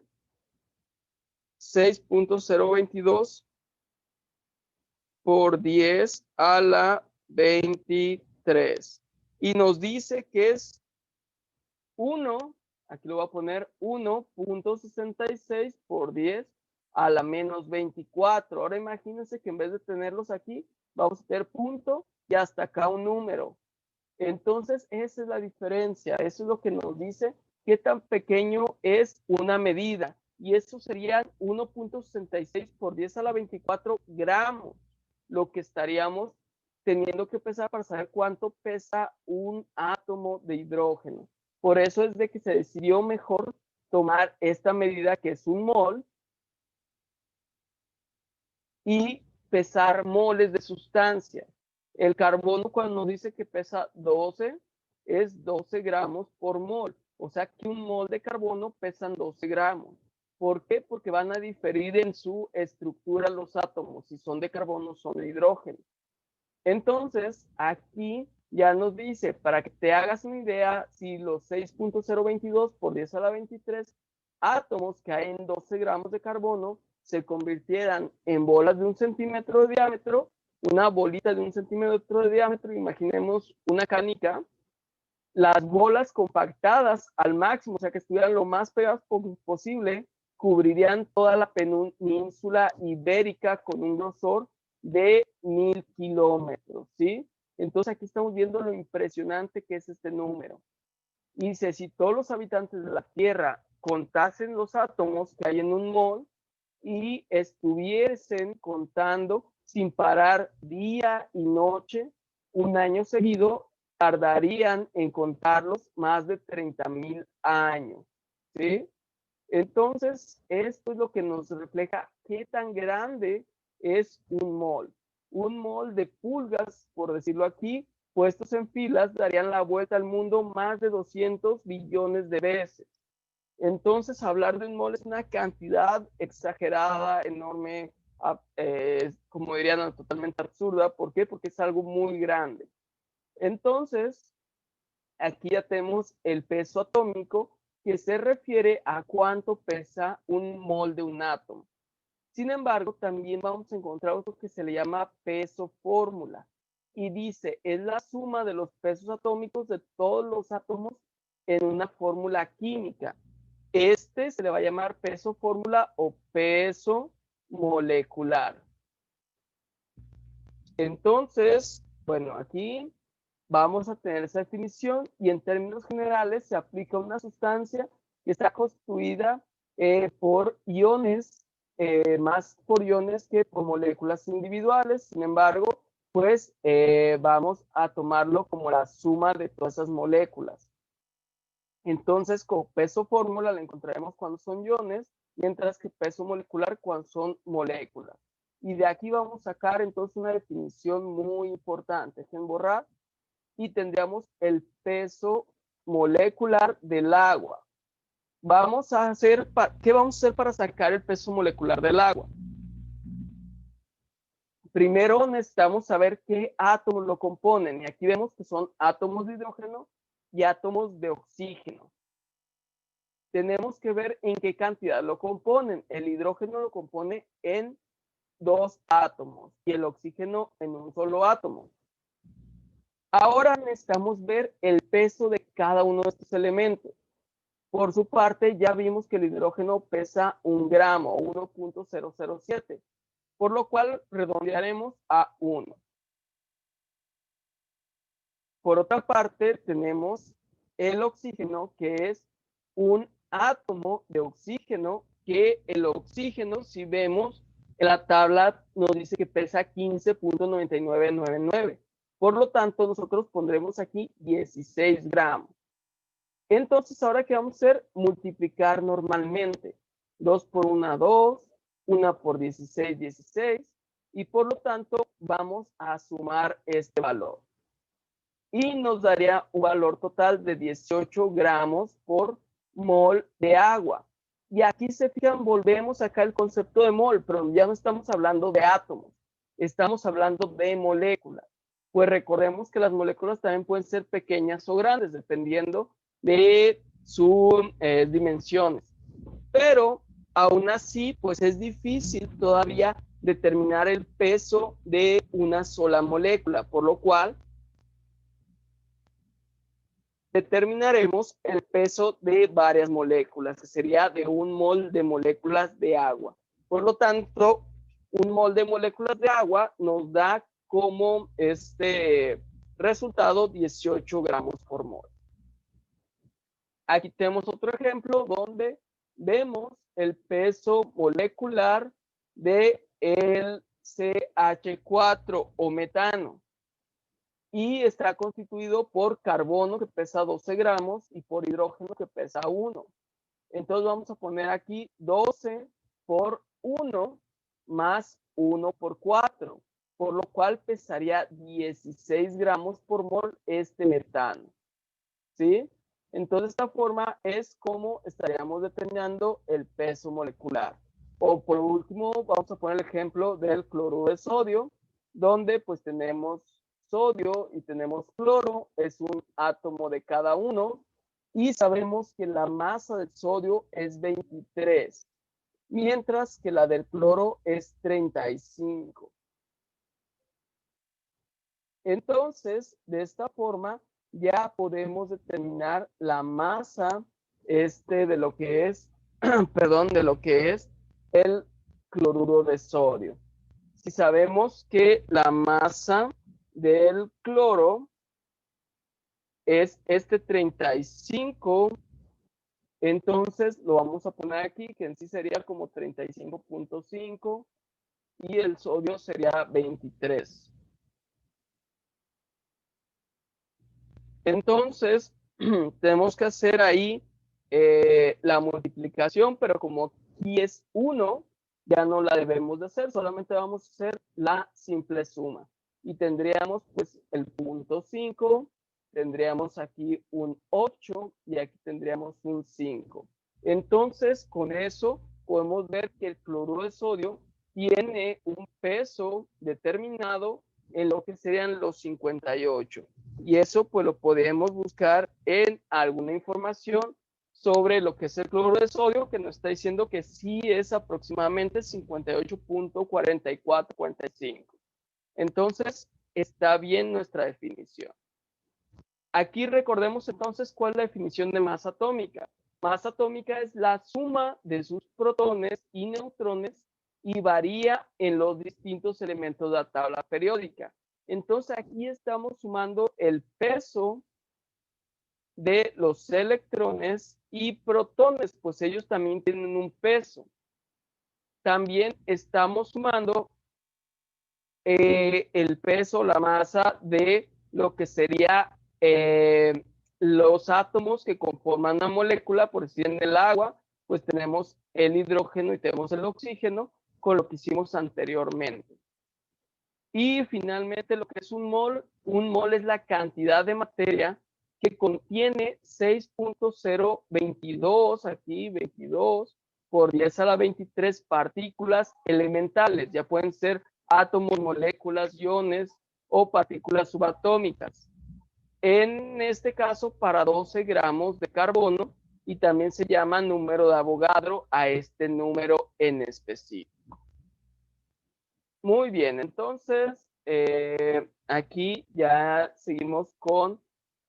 6.022 por 10 a la 23. Y nos dice que es 1, aquí lo voy a poner 1.66 por 10 a la menos 24. Ahora imagínense que en vez de tenerlos aquí, vamos a tener punto y hasta acá un número. Entonces, esa es la diferencia. Eso es lo que nos dice qué tan pequeño es una medida. Y eso serían 1.66 por 10 a la 24 gramos, lo que estaríamos teniendo que pesar para saber cuánto pesa un átomo de hidrógeno. Por eso es de que se decidió mejor tomar esta medida, que es un mol, y pesar moles de sustancia. El carbono, cuando nos dice que pesa 12, es 12 gramos por mol. O sea que un mol de carbono pesan 12 gramos. ¿Por qué? Porque van a diferir en su estructura los átomos. Si son de carbono, son de hidrógeno. Entonces, aquí ya nos dice, para que te hagas una idea, si los 6.022 por 10 a la 23 átomos que hay en 12 gramos de carbono se convirtieran en bolas de 1 centímetro de diámetro, una bolita de 1 centímetro de diámetro, imaginemos una canica, las bolas compactadas al máximo, o sea que estuvieran lo más pegadas posible, cubrirían toda la península ibérica con un grosor de 1000 kilómetros, ¿sí? Entonces aquí estamos viendo lo impresionante que es este número. Y dice, si todos los habitantes de la Tierra contasen los átomos que hay en un mol y estuviesen contando sin parar día y noche, un año seguido, tardarían en contarlos más de 30,000 años, ¿sí? Entonces, esto es lo que nos refleja qué tan grande es un mol. Un mol de pulgas, por decirlo aquí, puestos en filas, darían la vuelta al mundo más de 200 billones de veces. Entonces, hablar de un mol es una cantidad exagerada, enorme, como dirían, totalmente absurda. ¿Por qué? Porque es algo muy grande. Entonces, aquí ya tenemos el peso atómico, que se refiere a cuánto pesa un mol de un átomo. Sin embargo, también vamos a encontrar otro que se le llama peso fórmula. Y dice, es la suma de los pesos atómicos de todos los átomos en una fórmula química. Se le va a llamar peso fórmula o peso molecular. Entonces, bueno, aquí vamos a tener esa definición y en términos generales se aplica una sustancia que está constituida por iones, más por iones que por moléculas individuales. Sin embargo, pues vamos a tomarlo como la suma de todas esas moléculas. Entonces, con peso fórmula la encontraremos cuando son iones, mientras que peso molecular cuando son moléculas. Y de aquí vamos a sacar entonces una definición muy importante. Dejen borrar. Y tendríamos el peso molecular del agua. ¿Qué vamos a hacer para sacar el peso molecular del agua? Primero necesitamos saber qué átomos lo componen. Y aquí vemos que son átomos de hidrógeno y átomos de oxígeno. Tenemos que ver en qué cantidad lo componen. El hidrógeno lo compone en 2 átomos y el oxígeno en un solo átomo. Ahora necesitamos ver el peso de cada uno de estos elementos. Por su parte, ya vimos que el hidrógeno pesa 1 gramo, 1.007, por lo cual redondearemos a 1. Por otra parte, tenemos el oxígeno, que es un átomo de oxígeno que el oxígeno, si vemos en la tabla, nos dice que pesa 15.9999. Por lo tanto, nosotros pondremos aquí 16 gramos. Entonces, ahora, ¿qué vamos a hacer? Multiplicar normalmente. 2 por 1, 2. 1 por 16, 16. Y por lo tanto, vamos a sumar este valor. Y nos daría un valor total de 18 gramos por mol de agua. Y aquí se fijan, volvemos acá al concepto de mol, pero ya no estamos hablando de átomos, estamos hablando de moléculas. Pues recordemos que las moléculas también pueden ser pequeñas o grandes, dependiendo de sus dimensiones. Pero aún así, pues es difícil todavía determinar el peso de una sola molécula, por lo cual determinaremos el peso de varias moléculas, que sería de un mol de moléculas de agua. Por lo tanto, un mol de moléculas de agua nos da como resultado 18 gramos por mol. Aquí tenemos otro ejemplo donde vemos el peso molecular de el CH4 o metano. Y está constituido por carbono, que pesa 12 gramos, y por hidrógeno, que pesa 1. Entonces vamos a poner aquí 12 por 1 más 1 por 4, por lo cual pesaría 16 gramos por mol este metano. ¿Sí? Entonces, de esta forma es como estaríamos determinando el peso molecular. O por último, vamos a poner el ejemplo del cloruro de sodio, donde pues tenemos sodio y tenemos cloro, es un átomo de cada uno, y sabemos que la masa del sodio es 23, mientras que la del cloro es 35. Entonces, de esta forma, ya podemos determinar la masa de lo que es, perdón, de lo que es el cloruro de sodio. Si sabemos que la masa del cloro es 35, entonces lo vamos a poner aquí, que en sí sería como 35.5 y el sodio sería 23. Entonces, tenemos que hacer ahí la multiplicación, pero como aquí es 1, ya no la debemos de hacer, solamente vamos a hacer la simple suma. Y tendríamos pues el punto 5, tendríamos aquí un 8 y aquí tendríamos un 5. Entonces, con eso podemos ver que el cloruro de sodio tiene un peso determinado en lo que serían los 58. Y eso pues lo podemos buscar en alguna información sobre lo que es el cloruro de sodio, que nos está diciendo que sí es aproximadamente 58.4445. Entonces, está bien nuestra definición. Aquí recordemos entonces cuál es la definición de masa atómica. Masa atómica es la suma de sus protones y neutrones y varía en los distintos elementos de la tabla periódica. Entonces aquí estamos sumando el peso de los electrones y protones, pues ellos también tienen un peso. También estamos sumando el peso, la masa de lo que sería los átomos que conforman una molécula, por decir en el agua, pues tenemos el hidrógeno y tenemos el oxígeno, con lo que hicimos anteriormente. Y finalmente lo que es un mol es la cantidad de materia que contiene 6.022, aquí 22, por 10 a la 23 partículas elementales. Ya pueden ser átomos, moléculas, iones o partículas subatómicas. En este caso, para 12 gramos de carbono, y también se llama número de Avogadro a este número en específico. Muy bien, entonces aquí ya seguimos con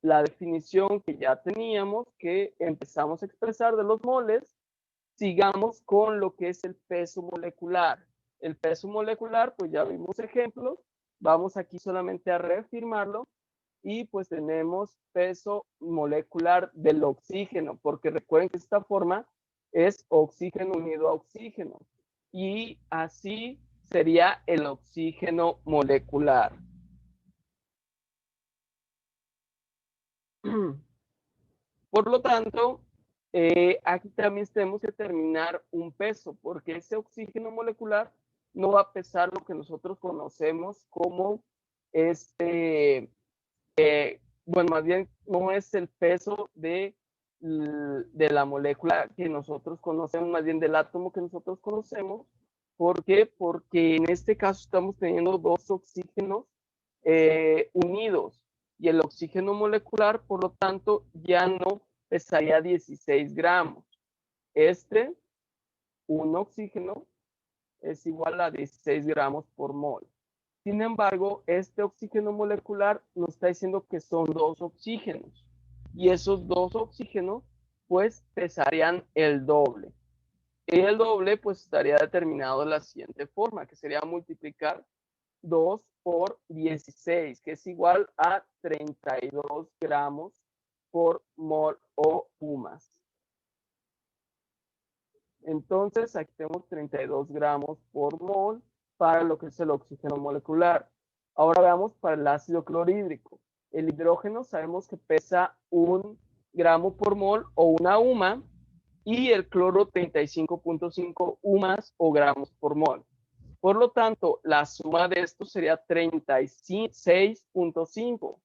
la definición que ya teníamos, que empezamos a expresar de los moles. Sigamos con lo que es el peso molecular. El peso molecular, pues ya vimos ejemplos. Vamos aquí solamente a reafirmarlo. Y pues tenemos peso molecular del oxígeno, porque recuerden que de esta forma es oxígeno unido a oxígeno. Y así sería el oxígeno molecular. Por lo tanto, aquí también tenemos que determinar un peso, porque ese oxígeno molecular no va a pesar lo que nosotros conocemos como bueno, más bien no es el peso de la molécula que nosotros conocemos, más bien del átomo que nosotros conocemos. ¿Por qué? Porque en este caso estamos teniendo dos oxígenos unidos y el oxígeno molecular, por lo tanto, ya no pesaría 16 gramos. Un oxígeno es igual a 16 gramos por mol. Sin embargo, este oxígeno molecular nos está diciendo que son dos oxígenos y esos dos oxígenos pues pesarían el doble. Y el doble pues estaría determinado de la siguiente forma, que sería multiplicar 2 por 16, que es igual a 32 gramos por mol o UMAS. Entonces, aquí tenemos 32 gramos por mol para lo que es el oxígeno molecular. Ahora veamos para el ácido clorhídrico. El hidrógeno sabemos que pesa 1 gramo por mol o una UMA y el cloro 35.5 UMAS o gramos por mol. Por lo tanto, la suma de esto sería 36.5.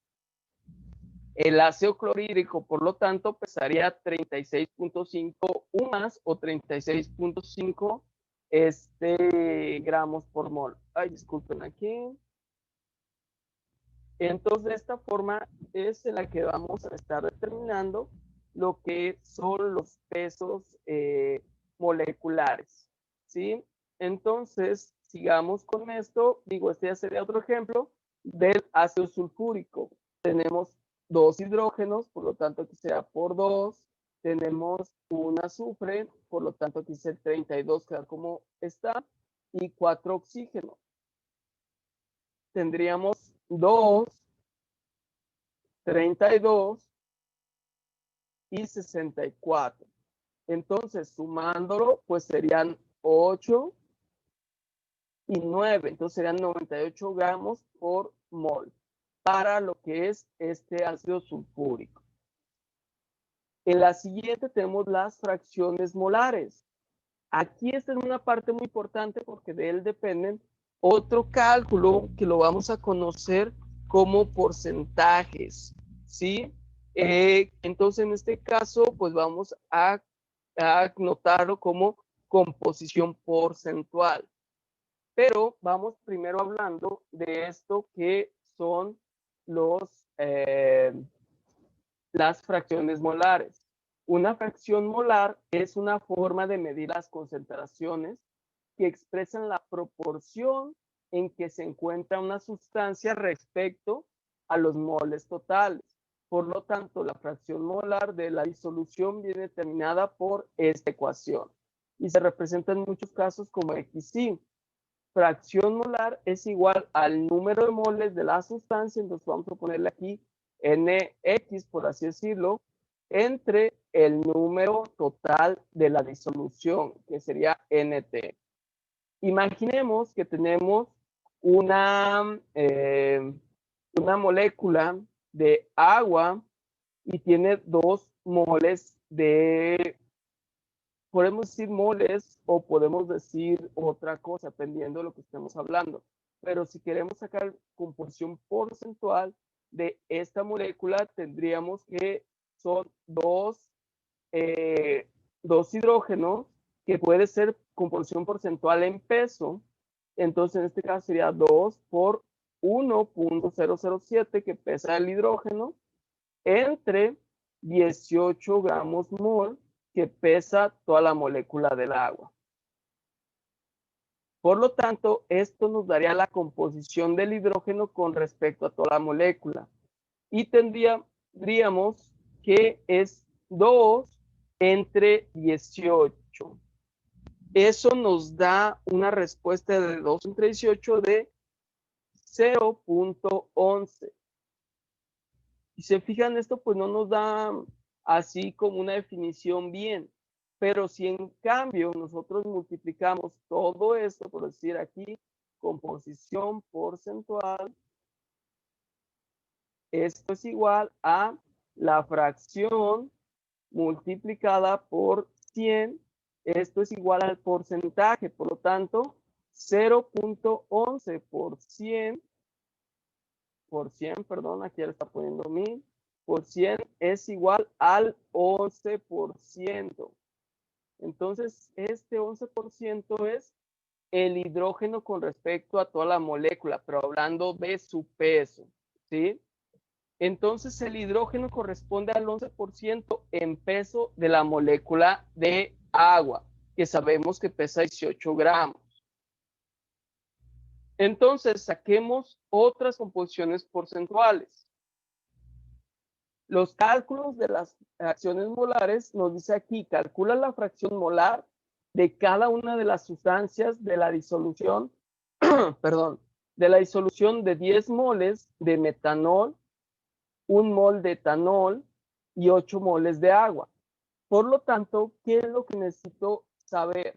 El ácido clorhídrico, por lo tanto, pesaría 36.5 UMAS o 36.5 gramos por mol. Ay, disculpen aquí. Entonces, de esta forma es en la que vamos a estar determinando lo que son los pesos moleculares, ¿sí? Entonces, sigamos con esto. Digo, este ya sería otro ejemplo del ácido sulfúrico. Tenemos dos hidrógenos, por lo tanto aquí será por 2. Tenemos un azufre, por lo tanto aquí será 32, queda como está, y 4 oxígenos. Tendríamos 2, 32 y 64. Entonces, sumándolo, pues serían 8 y 9. Entonces serían 98 gramos por mol para lo que es este ácido sulfúrico. En la siguiente tenemos las fracciones molares. Aquí esta es una parte muy importante porque de él dependen otro cálculo que lo vamos a conocer como porcentajes, ¿sí? Entonces, en este caso, pues vamos a notarlo como composición porcentual. Pero vamos primero hablando de esto que son las fracciones molares. Una fracción molar es una forma de medir las concentraciones que expresan la proporción en que se encuentra una sustancia respecto a los moles totales. Por lo tanto, la fracción molar de la disolución viene determinada por esta ecuación y se representa en muchos casos como XY. Fracción molar es igual al número de moles de la sustancia, entonces vamos a ponerle aquí NX, por así decirlo, entre el número total de la disolución, que sería NT. Imaginemos que tenemos una molécula de agua y tiene 2 moles de, podemos decir moles o podemos decir otra cosa, dependiendo de lo que estemos hablando. Pero si queremos sacar composición porcentual de esta molécula, tendríamos que son dos hidrógenos, que puede ser composición porcentual en peso. Entonces, en este caso sería 2 por 1.007 que pesa el hidrógeno entre 18 gramos mol que pesa toda la molécula del agua. Por lo tanto, esto nos daría la composición del hidrógeno con respecto a toda la molécula. Y tendríamos que es 2 entre 18. Eso nos da una respuesta de 2 entre 18 de 0.11. Si se fijan, esto pues no nos da así como una definición bien, Pero si en cambio nosotros multiplicamos todo esto, por decir aquí, composición porcentual, esto es igual a la fracción multiplicada por 100. Esto es igual al porcentaje, por lo tanto, 0.11 por 100, perdón, aquí ya le está poniendo 1000, por 100 es igual al 11%. Entonces, este 11% es el hidrógeno con respecto a toda la molécula, pero hablando de su peso, ¿sí? Entonces, el hidrógeno corresponde al 11% en peso de la molécula de agua, que sabemos que pesa 18 gramos. Entonces, saquemos otras composiciones porcentuales. Los cálculos de las fracciones molares nos dice aquí, calcula la fracción molar de cada una de las sustancias de la disolución, perdón, de la disolución de 10 moles de metanol, 1 mol de etanol y 8 moles de agua. Por lo tanto, ¿qué es lo que necesito saber?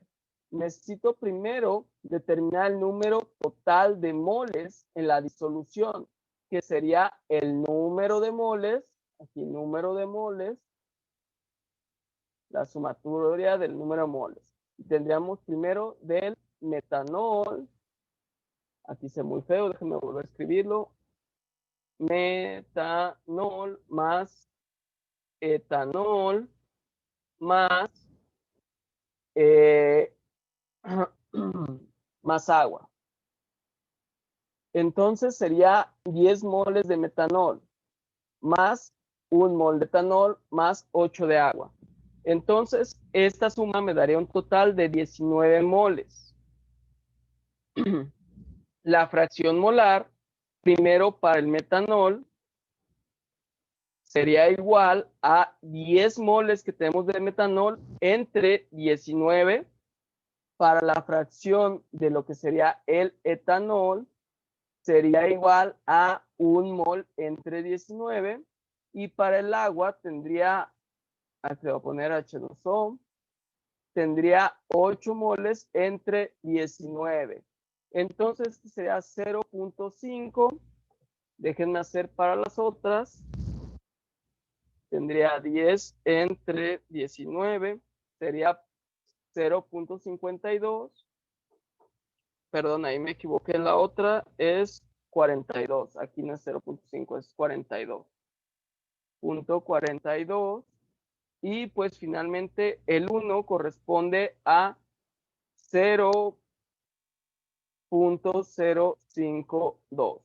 Necesito primero determinar el número total de moles en la disolución, que sería el número de moles, aquí número de moles, la sumatoria del número de moles. Tendríamos primero del metanol, aquí se muy feo, déjenme volver a escribirlo, metanol más etanol más más agua. Entonces sería 10 moles de metanol más 1 mol de etanol más 8 de agua. Entonces, esta suma me daría un total de 19 moles. La fracción molar, primero para el metanol, sería igual a 10 moles que tenemos de metanol entre 19 para la fracción de lo que sería el etanol, sería igual a 1 mol entre 19 y para el agua tendría, aquí voy a poner H2O, tendría 8 moles entre 19. Entonces sería 0.5. Déjenme hacer para las otras. Tendría 10 entre 19. Sería 0.52. Perdón, ahí me equivoqué en la otra. Es 42. Aquí no es 0.5, es 42. Punto 42. Y pues finalmente el 1 corresponde a 0.052.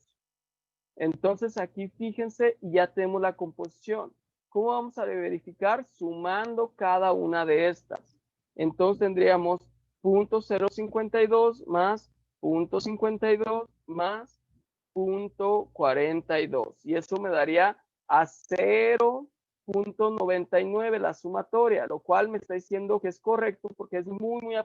Entonces aquí fíjense, ya tenemos la composición. ¿Cómo vamos a verificar? Sumando cada una de estas. Entonces tendríamos 0.052 más 0.52 más 0.42. Y eso me daría a 0.99 la sumatoria, lo cual me está diciendo que es correcto porque es muy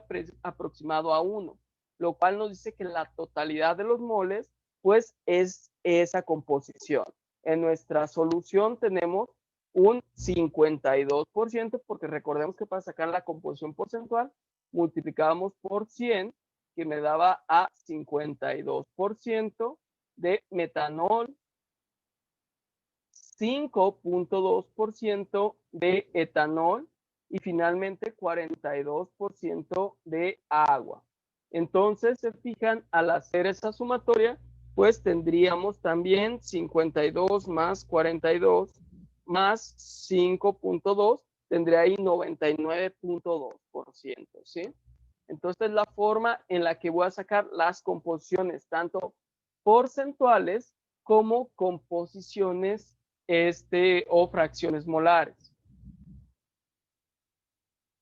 aproximado a 1, lo cual nos dice que la totalidad de los moles pues es esa composición. En nuestra solución tenemos un 52%, porque recordemos que para sacar la composición porcentual multiplicábamos por 100, que me daba a 52% de metanol, 5.2% de etanol y finalmente 42% de agua. Entonces, se fijan, al hacer esa sumatoria, pues tendríamos también 52 más 42 más 5.2, tendría ahí 99.2%, ¿sí? Entonces, la forma en la que voy a sacar las composiciones, tanto porcentuales como composiciones o fracciones molares.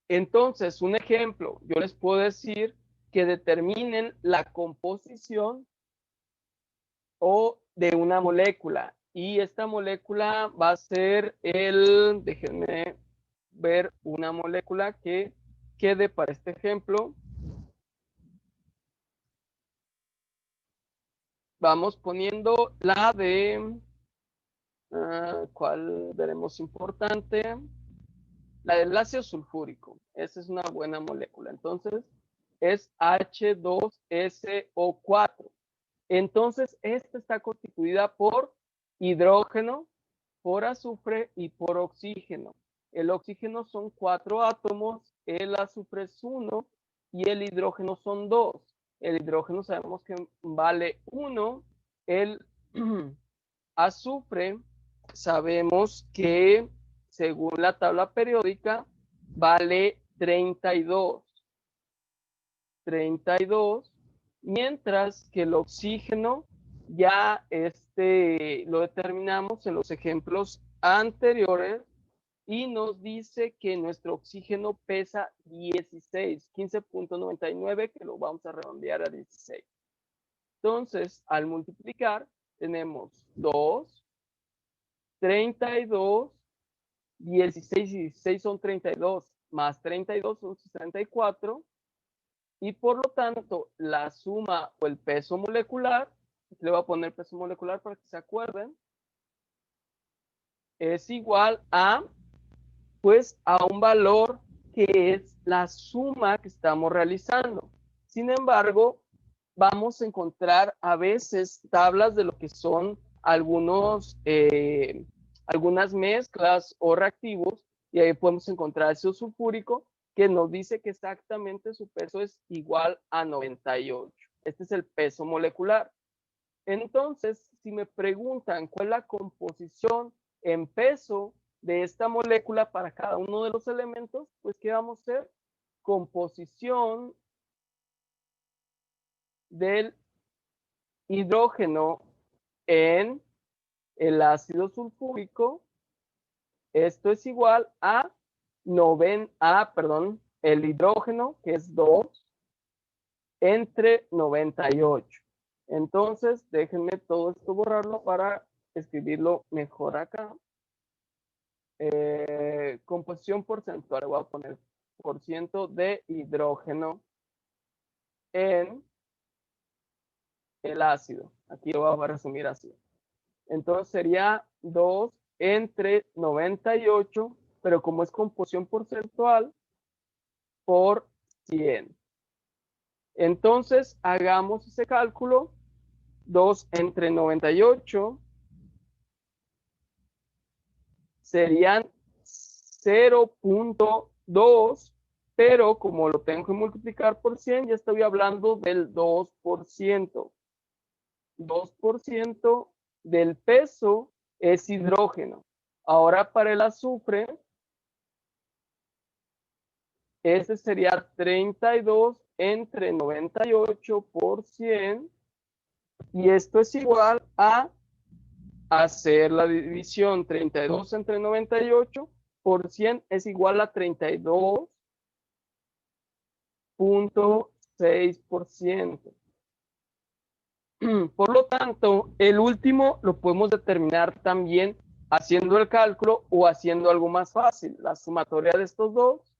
Entonces, un ejemplo, yo les puedo decir que determinen la composición o de una molécula. Y esta molécula va a ser déjenme ver una molécula que quede para este ejemplo. Vamos poniendo la de, ¿cuál veremos importante? La del ácido sulfúrico, esa es una buena molécula. Entonces, es H2SO4. Entonces, esta está constituida por hidrógeno, por azufre y por oxígeno. El oxígeno son 4 átomos, el azufre es 1 y el hidrógeno son 2. El hidrógeno sabemos que vale 1, el azufre sabemos que según la tabla periódica vale 32, mientras que el oxígeno ya lo determinamos en los ejemplos anteriores y nos dice que nuestro oxígeno pesa 16, 15.99, que lo vamos a redondear a 16. Entonces, al multiplicar, tenemos 2, 32, 16 y 16 son 32, más 32 son 64, y por lo tanto, la suma o el peso molecular, le voy a poner peso molecular para que se acuerden, es igual a, pues, a un valor que es la suma que estamos realizando. Sin embargo, vamos a encontrar a veces tablas de lo que son algunas mezclas o reactivos, y ahí podemos encontrar ácido sulfúrico que nos dice que exactamente su peso es igual a 98. Este es el peso molecular. Entonces, si me preguntan cuál es la composición en peso de esta molécula para cada uno de los elementos, pues ¿qué vamos a hacer? Composición del hidrógeno en el ácido sulfúrico. Esto es igual a el hidrógeno, que es 2, entre 98. Entonces, déjenme todo esto borrarlo para escribirlo mejor acá. Composición porcentual, voy a poner % de hidrógeno en el ácido. Aquí lo voy a resumir así. Entonces sería 2 entre 98, pero como es composición porcentual, por 100. Entonces, hagamos ese cálculo. 2 entre 98 serían 0.2, pero como lo tengo que multiplicar por 100, ya estoy hablando del 2%. 2% del peso es hidrógeno. Ahora para el azufre, ese sería 32 entre 98 por 100. Y esto es igual a hacer la división. 32 entre 98 por 100 es igual a 32.6%. Por lo tanto, el último lo podemos determinar también haciendo el cálculo o haciendo algo más fácil. La sumatoria de estos dos,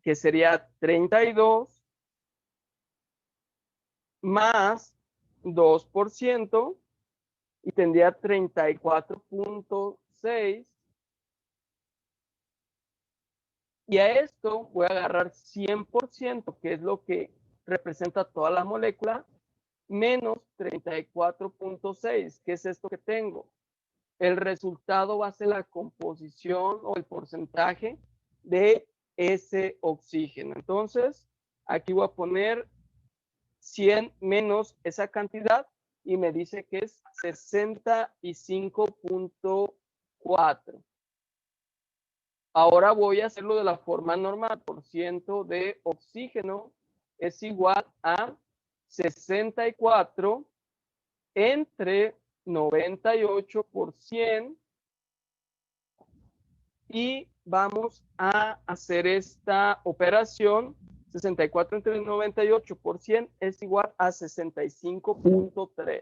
que sería 32 más 2%, y tendría 34.6. Y a esto voy a agarrar 100%, que es lo que representa toda la molécula, menos 34.6, que es esto que tengo. El resultado va a ser la composición o el porcentaje de ese oxígeno. Entonces, aquí voy a poner 100 menos esa cantidad y me dice que es 65.4. Ahora voy a hacerlo de la forma normal. % de oxígeno es igual a 64 entre 98 por 100. Y vamos a hacer esta operación. 64 entre 98 por 100 es igual a 65.3.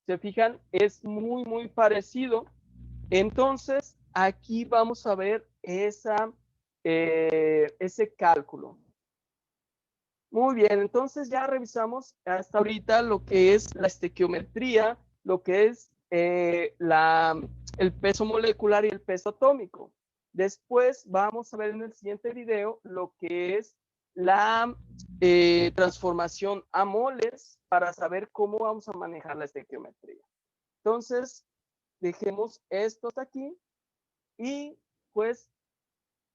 ¿Se fijan? Es muy, muy parecido. Entonces, aquí vamos a ver ese cálculo. Muy bien, entonces ya revisamos hasta ahorita lo que es la estequiometría, lo que es el peso molecular y el peso atómico. Después vamos a ver en el siguiente video lo que es la transformación a moles para saber cómo vamos a manejar la estequiometría. Entonces, dejemos esto hasta aquí y pues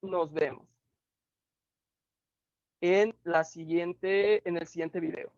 nos vemos en el siguiente video.